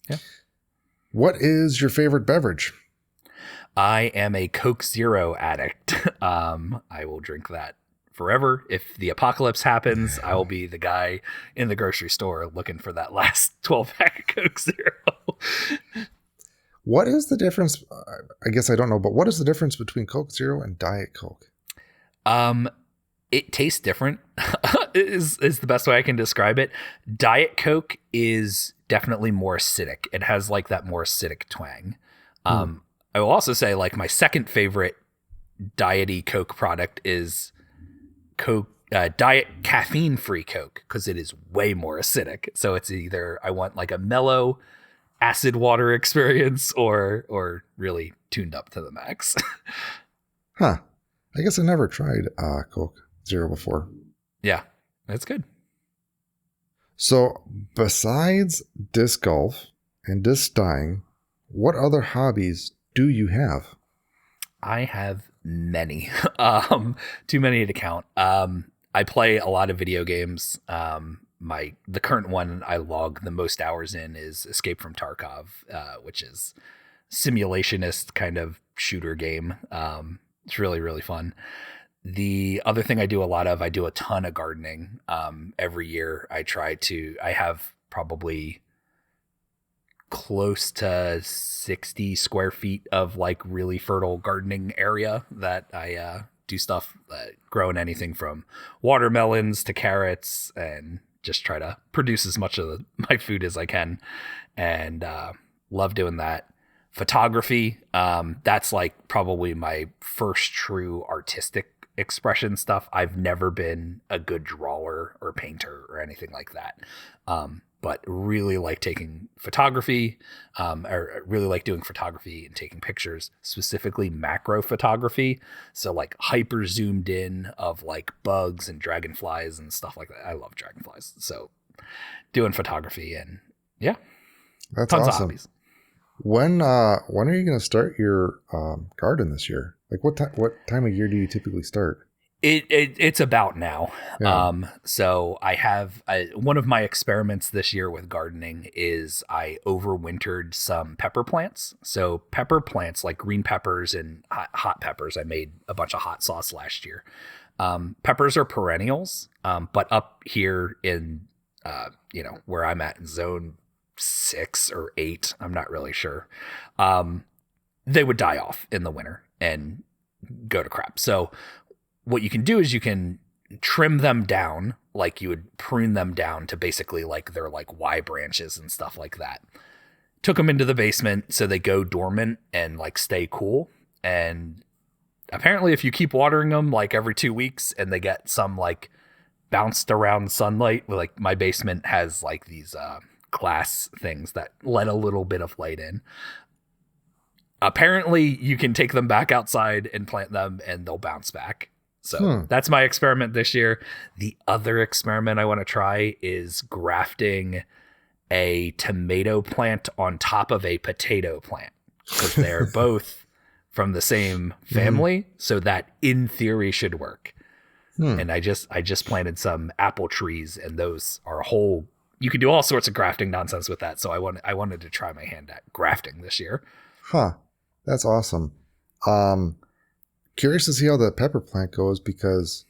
Yeah. What is your favorite beverage? I am a Coke Zero addict. I will drink that forever. If the apocalypse happens, I will be the guy in the grocery store looking for that last 12-pack of Coke Zero. What is the difference? I guess I don't know, but what is the difference between Coke Zero and Diet Coke? It tastes different is the best way I can describe it. Diet Coke is definitely more acidic. It has like that more acidic twang. I will also say like my second favorite diety Coke product is Coke Diet caffeine-free Coke, because it is way more acidic. So it's either I want like a mellow acid water experience or really tuned up to the max. Huh. I guess I never tried Coke Zero before. Yeah, that's good. So besides disc golf and disc dyeing, what other hobbies do you have? I have many. Too many to count. I play a lot of video games. The current one I log the most hours in is Escape from Tarkov, which is simulationist kind of shooter game. It's really, really fun. The other thing I do a ton of gardening. Every year I have probably close to 60 square feet of like really fertile gardening area that I do stuff, growing anything from watermelons to carrots, and just try to produce as much of my food as I can, and love doing that. Photography, that's like probably my first true artistic expression stuff. I've never been a good drawer or painter or anything like that, but really like taking photography, or really like doing photography and taking pictures, specifically macro photography. So like hyper zoomed in of like bugs and dragonflies and stuff like that. I love dragonflies. So doing photography, and yeah, that's tons awesome. of hobbies. When are you going to start your garden this year? Like what time of year do you typically start? It's about now. Yeah. So I have one of my experiments this year with gardening is I overwintered some pepper plants. So pepper plants like green peppers and hot peppers. I made a bunch of hot sauce last year. Peppers are perennials, but up here in where I'm at in zone 6 or 8, I'm not really sure. They would die off in the winter and go to crap. So what you can do is you can trim them down, like you would prune them down to basically like they're like Y branches and stuff like that. Took them into the basement so they go dormant and like stay cool. And apparently if you keep watering them like every 2 weeks and they get some like bounced around sunlight, like my basement has like these glass things that let a little bit of light in. Apparently you can take them back outside and plant them and they'll bounce back. So that's my experiment this year. The other experiment I want to try is grafting a tomato plant on top of a potato plant, because they're both from the same family, so that in theory should work. And I just planted some apple trees, and those are a whole. You can do all sorts of grafting nonsense with that. So I wanted to try my hand at grafting this year. Huh. That's awesome. Curious to see how the pepper plant goes, because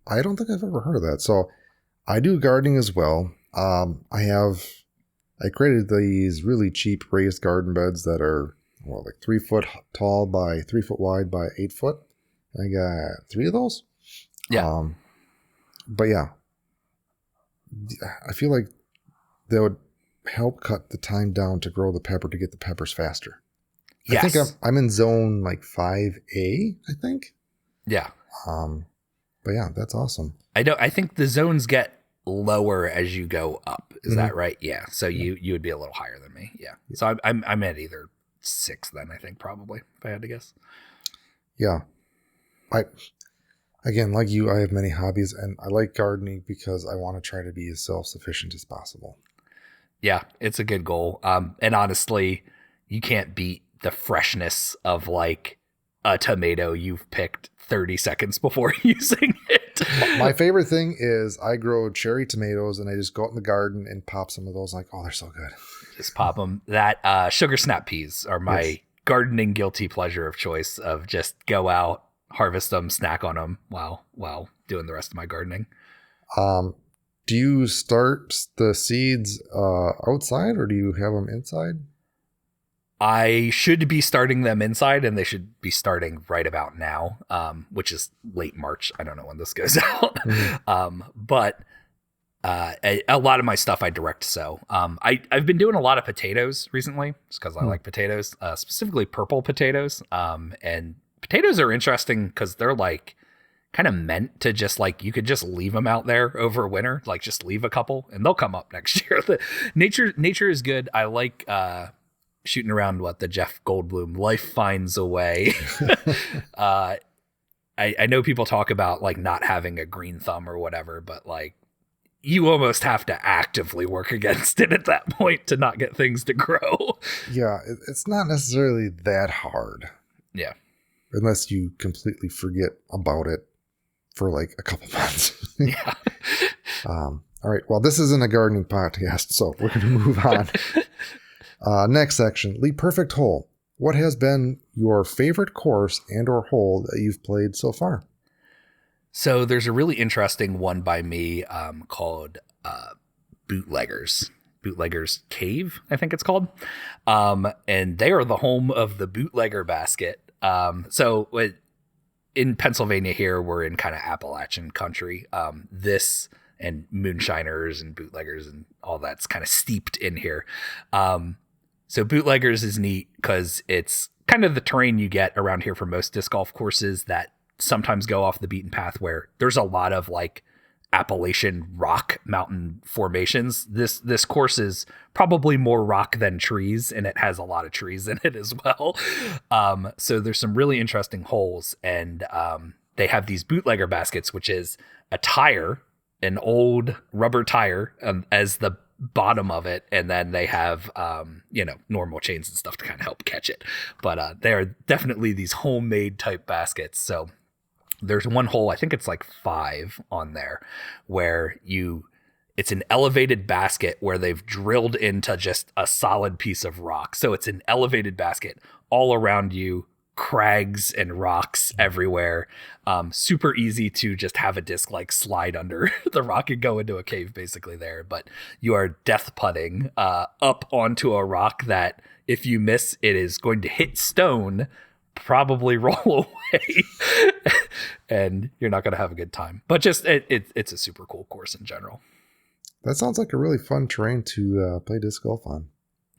I don't think I've ever heard of that. So I do gardening as well. I created these really cheap raised garden beds that are like 3 foot tall by 3 foot wide by 8 foot. I got 3 of those. Yeah. But yeah, I feel like they would help cut the time down to grow the pepper to get the peppers faster. Yes. I think I'm in zone like 5A, I think. Yeah. But yeah, that's awesome. I think the zones get lower as you go up. Is that right? Yeah. So you would be a little higher than me. Yeah. So I'm at either 6 then, I think, probably, if I had to guess. Yeah. Again, like you, I have many hobbies, and I like gardening because I want to try to be as self-sufficient as possible. Yeah, it's a good goal. And honestly, you can't beat the freshness of like a tomato you've picked 30 seconds before using it. My favorite thing is I grow cherry tomatoes, and I just go out in the garden and pop some of those. Like, oh, they're so good. Just pop them. That sugar snap peas are my gardening guilty pleasure of choice. Of just go out, harvest them, snack on them while doing the rest of my gardening. Do you start the seeds outside, or do you have them inside? I should be starting them inside, and they should be starting right about now, which is late March. I don't know when this goes out. But a lot of my stuff I direct sow. I've been doing a lot of potatoes recently, just because I like potatoes, specifically purple potatoes. And potatoes are interesting because they're like kind of meant to just like, you could just leave them out there over winter, like just leave a couple and they'll come up next year. Nature is good. I like shooting around what the Jeff Goldblum life finds a way. I know people talk about like not having a green thumb or whatever, but like you almost have to actively work against it at that point to not get things to grow. Yeah, it's not necessarily that hard. Yeah. Unless you completely forget about it for like a couple months. Yeah. All right. Well, this isn't a gardening podcast, so we're going to move on. Next section, Lead Perfect Hole. What has been your favorite course and or hole that you've played so far? So there's a really interesting one by me called Bootleggers Cave, I think it's called. And they are the home of the bootlegger basket. So in Pennsylvania here, we're in kind of Appalachian country. This and moonshiners and bootleggers and all that's kind of steeped in here. So bootleggers is neat because it's kind of the terrain you get around here for most disc golf courses that sometimes go off the beaten path, where there's a lot of like Appalachian rock mountain formations. This course is probably more rock than trees, and it has a lot of trees in it as well. So there's some really interesting holes, and they have these bootlegger baskets, which is a tire, an old rubber tire as the bottom of it, and then they have normal chains and stuff to kind of help catch it. But they are definitely these homemade type baskets. So there's one hole, I think it's like 5 on there, where it's an elevated basket where they've drilled into just a solid piece of rock. So it's an elevated basket all around you, crags and rocks everywhere. Super easy to just have a disc like slide under the rock and go into a cave basically there. But you are death putting up onto a rock that if you miss, it is going to hit stone, probably roll away, and you're not going to have a good time. But just it's a super cool course in general. That sounds like a really fun terrain to play disc golf on.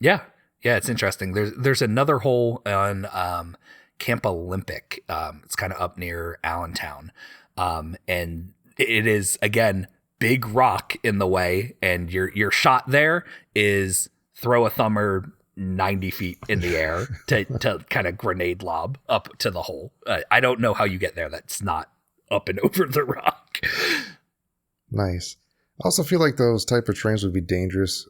Yeah, it's interesting. There's another hole on Camp Olympic. It's kind of up near Allentown, and it is again big rock in the way, and your shot there is throw a thumber 90 feet in the air to kind of grenade lob up to the hole. I don't know how you get there that's not up and over the rock. Nice. I also feel like those type of terrains would be dangerous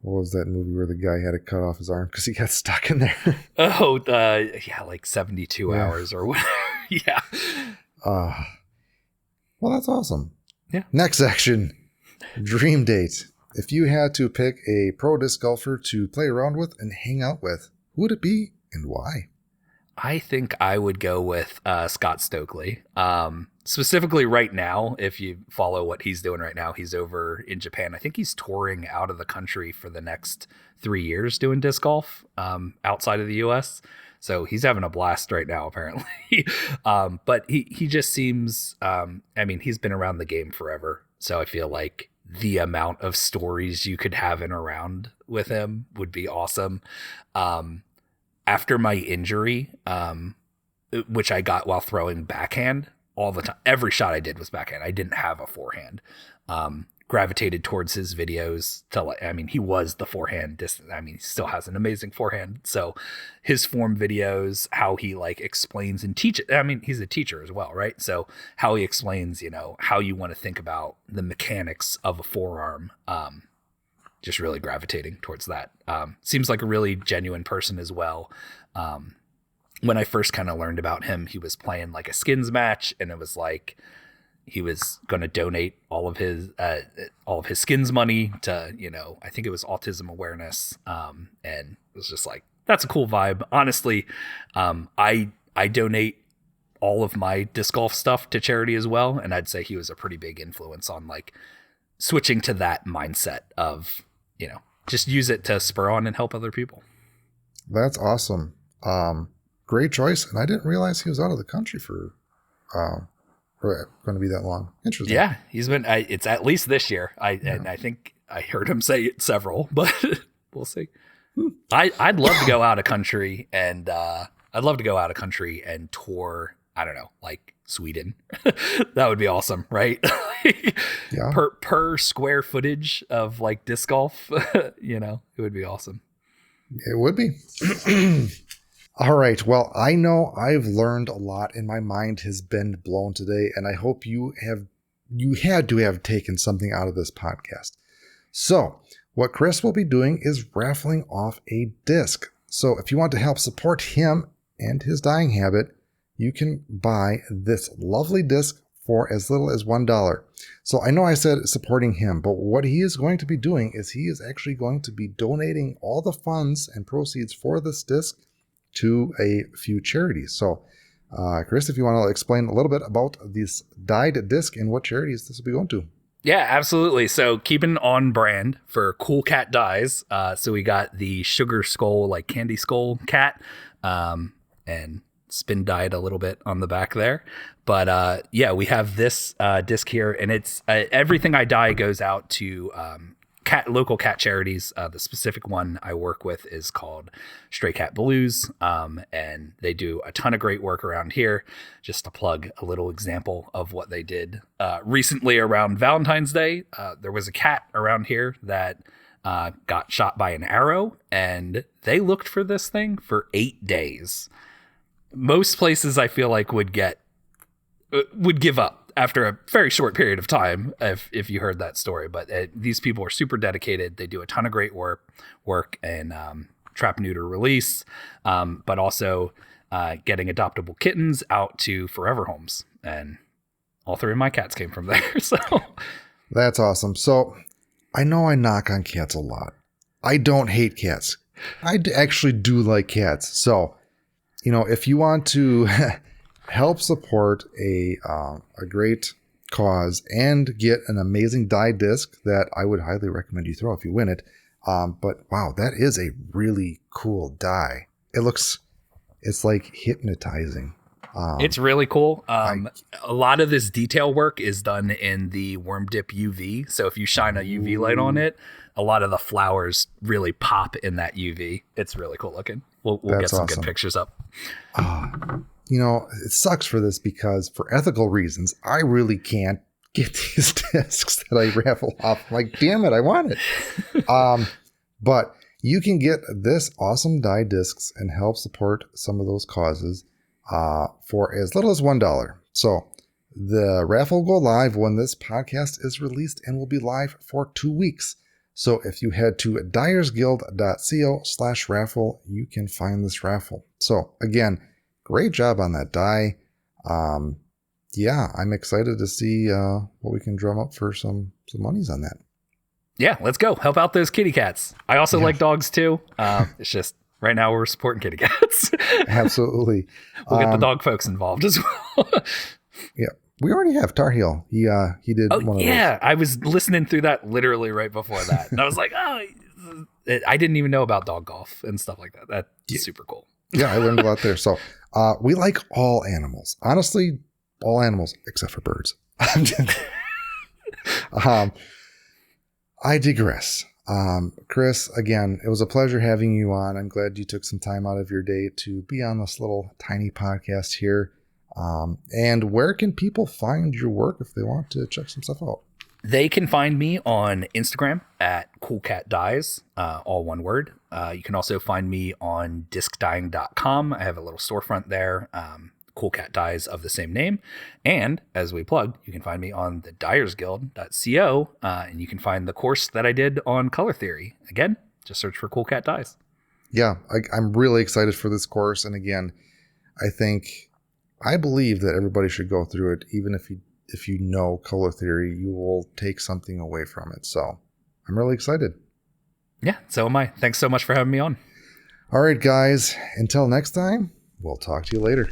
what was that movie where the guy had to cut off his arm because he got stuck in there? Oh, yeah, like 72 hours or whatever. Yeah. Well, that's awesome. Yeah. Next section, dream date. If you had to pick a pro disc golfer to play around with and hang out with, who would it be and why? I think I would go with Scott Stokely. Specifically right now, if you follow what he's doing right now, he's over in Japan. I think he's touring out of the country for the next 3 years doing disc golf outside of the US. So he's having a blast right now, apparently. But he just seems, he's been around the game forever. So I feel like the amount of stories you could have in around with him would be awesome. After my injury, which I got while throwing backhand all the time, every shot I did was backhand. I didn't have a forehand. Gravitated towards his videos he was the forehand distance. He still has an amazing forehand. So his form videos, how he explains and teaches. He's a teacher as well, right? So how he explains, how you want to think about the mechanics of a forearm, just really gravitating towards that. Seems like a really genuine person as well. When I first kind of learned about him, he was playing like a skins match, and it was like he was going to donate all of his skins money to, I think it was autism awareness. And it was just like, that's a cool vibe. Honestly, I donate all of my disc golf stuff to charity as well. And I'd say he was a pretty big influence on switching to that mindset of, just use it to spur on and help other people. That's awesome. Great choice. And I didn't realize he was out of the country for going to be that long. Interesting. Yeah, he's been. It's at least this year. And I think I heard him say it several, but we'll see. I'd love to go out of country and tour. I don't know, like Sweden. That would be awesome, right? Yeah. Per square footage of disc golf, it would be awesome. It would be. All right. Well, I know I've learned a lot and my mind has been blown today, and I hope you had to have taken something out of this podcast. So what Chris will be doing is raffling off a disc. So if you want to help support him and his dyeing habit, you can buy this lovely disc for as little as $1. So I know I said supporting him, but what he is going to be doing is he is actually going to be donating all the funds and proceeds for this disc to a few charities. So, Chris, if you want to explain a little bit about this dyed disc and what charities this will be going to. Yeah, absolutely. So keeping on brand for cool cat dyes. So we got the sugar skull, candy skull cat, and spin dyed a little bit on the back there. But we have this disc here, and it's everything I dye goes out to local cat charities. The specific one I work with is called Stray Cat Blues, and they do a ton of great work around here. Just to plug a little example of what they did recently around Valentine's Day, there was a cat around here that got shot by an arrow, and they looked for this thing for 8 days. Most places I feel like would give up after a very short period of time, if you heard that story. But these people are super dedicated. They do a ton of great work and trap, neuter, release, but also getting adoptable kittens out to forever homes. And all 3 of my cats came from there. So that's awesome. So I know I knock on cats a lot. I don't hate cats. I actually do like cats. So, if you want to help support a great cause and get an amazing dye disc that I would highly recommend you throw if you win it. But wow, that is a really cool dye. It's like hypnotizing. It's really cool. A lot of this detail work is done in the worm dip UV. So if you shine a UV light on it, a lot of the flowers really pop in that UV. It's really cool looking. We'll get some awesome. Good pictures up. It sucks for this because for ethical reasons, I really can't get these discs that I raffle off. I'm like, damn it, I want it. But you can get this awesome dye discs and help support some of those causes for as little as $1. So the raffle will go live when this podcast is released and will be live for 2 weeks. So if you head to dyersguild.co/raffle, you can find this raffle. So again, great job on that die. Yeah, I'm excited to see what we can drum up for some monies on that. Yeah, let's go. Help out those kitty cats. I also like dogs too. It's just right now we're supporting kitty cats. Absolutely. We'll get the dog folks involved as well. Yeah. We already have Tar Heel. He did one of those. I was listening through that literally right before that. And I was like, I didn't even know about dog golf and stuff like that. That's super cool. Yeah, I learned a lot there. So we like all animals. Honestly, all animals except for birds. I digress. Chris, again, it was a pleasure having you on. I'm glad you took some time out of your day to be on this little tiny podcast here. And where can people find your work if they want to check some stuff out? They can find me on Instagram at coolcatdyes, all one word. You can also find me on discdying.com. I have a little storefront there, Cool Cat Dyes of the same name. And as we plugged, you can find me on the dyersguild.co, and you can find the course that I did on color theory. Again, just search for Cool Cat Dyes. Yeah, I'm really excited for this course. And again, I believe that everybody should go through it. Even if you know color theory, you will take something away from it. So I'm really excited. Yeah, so am I. Thanks so much for having me on. All right, guys. Until next time, we'll talk to you later.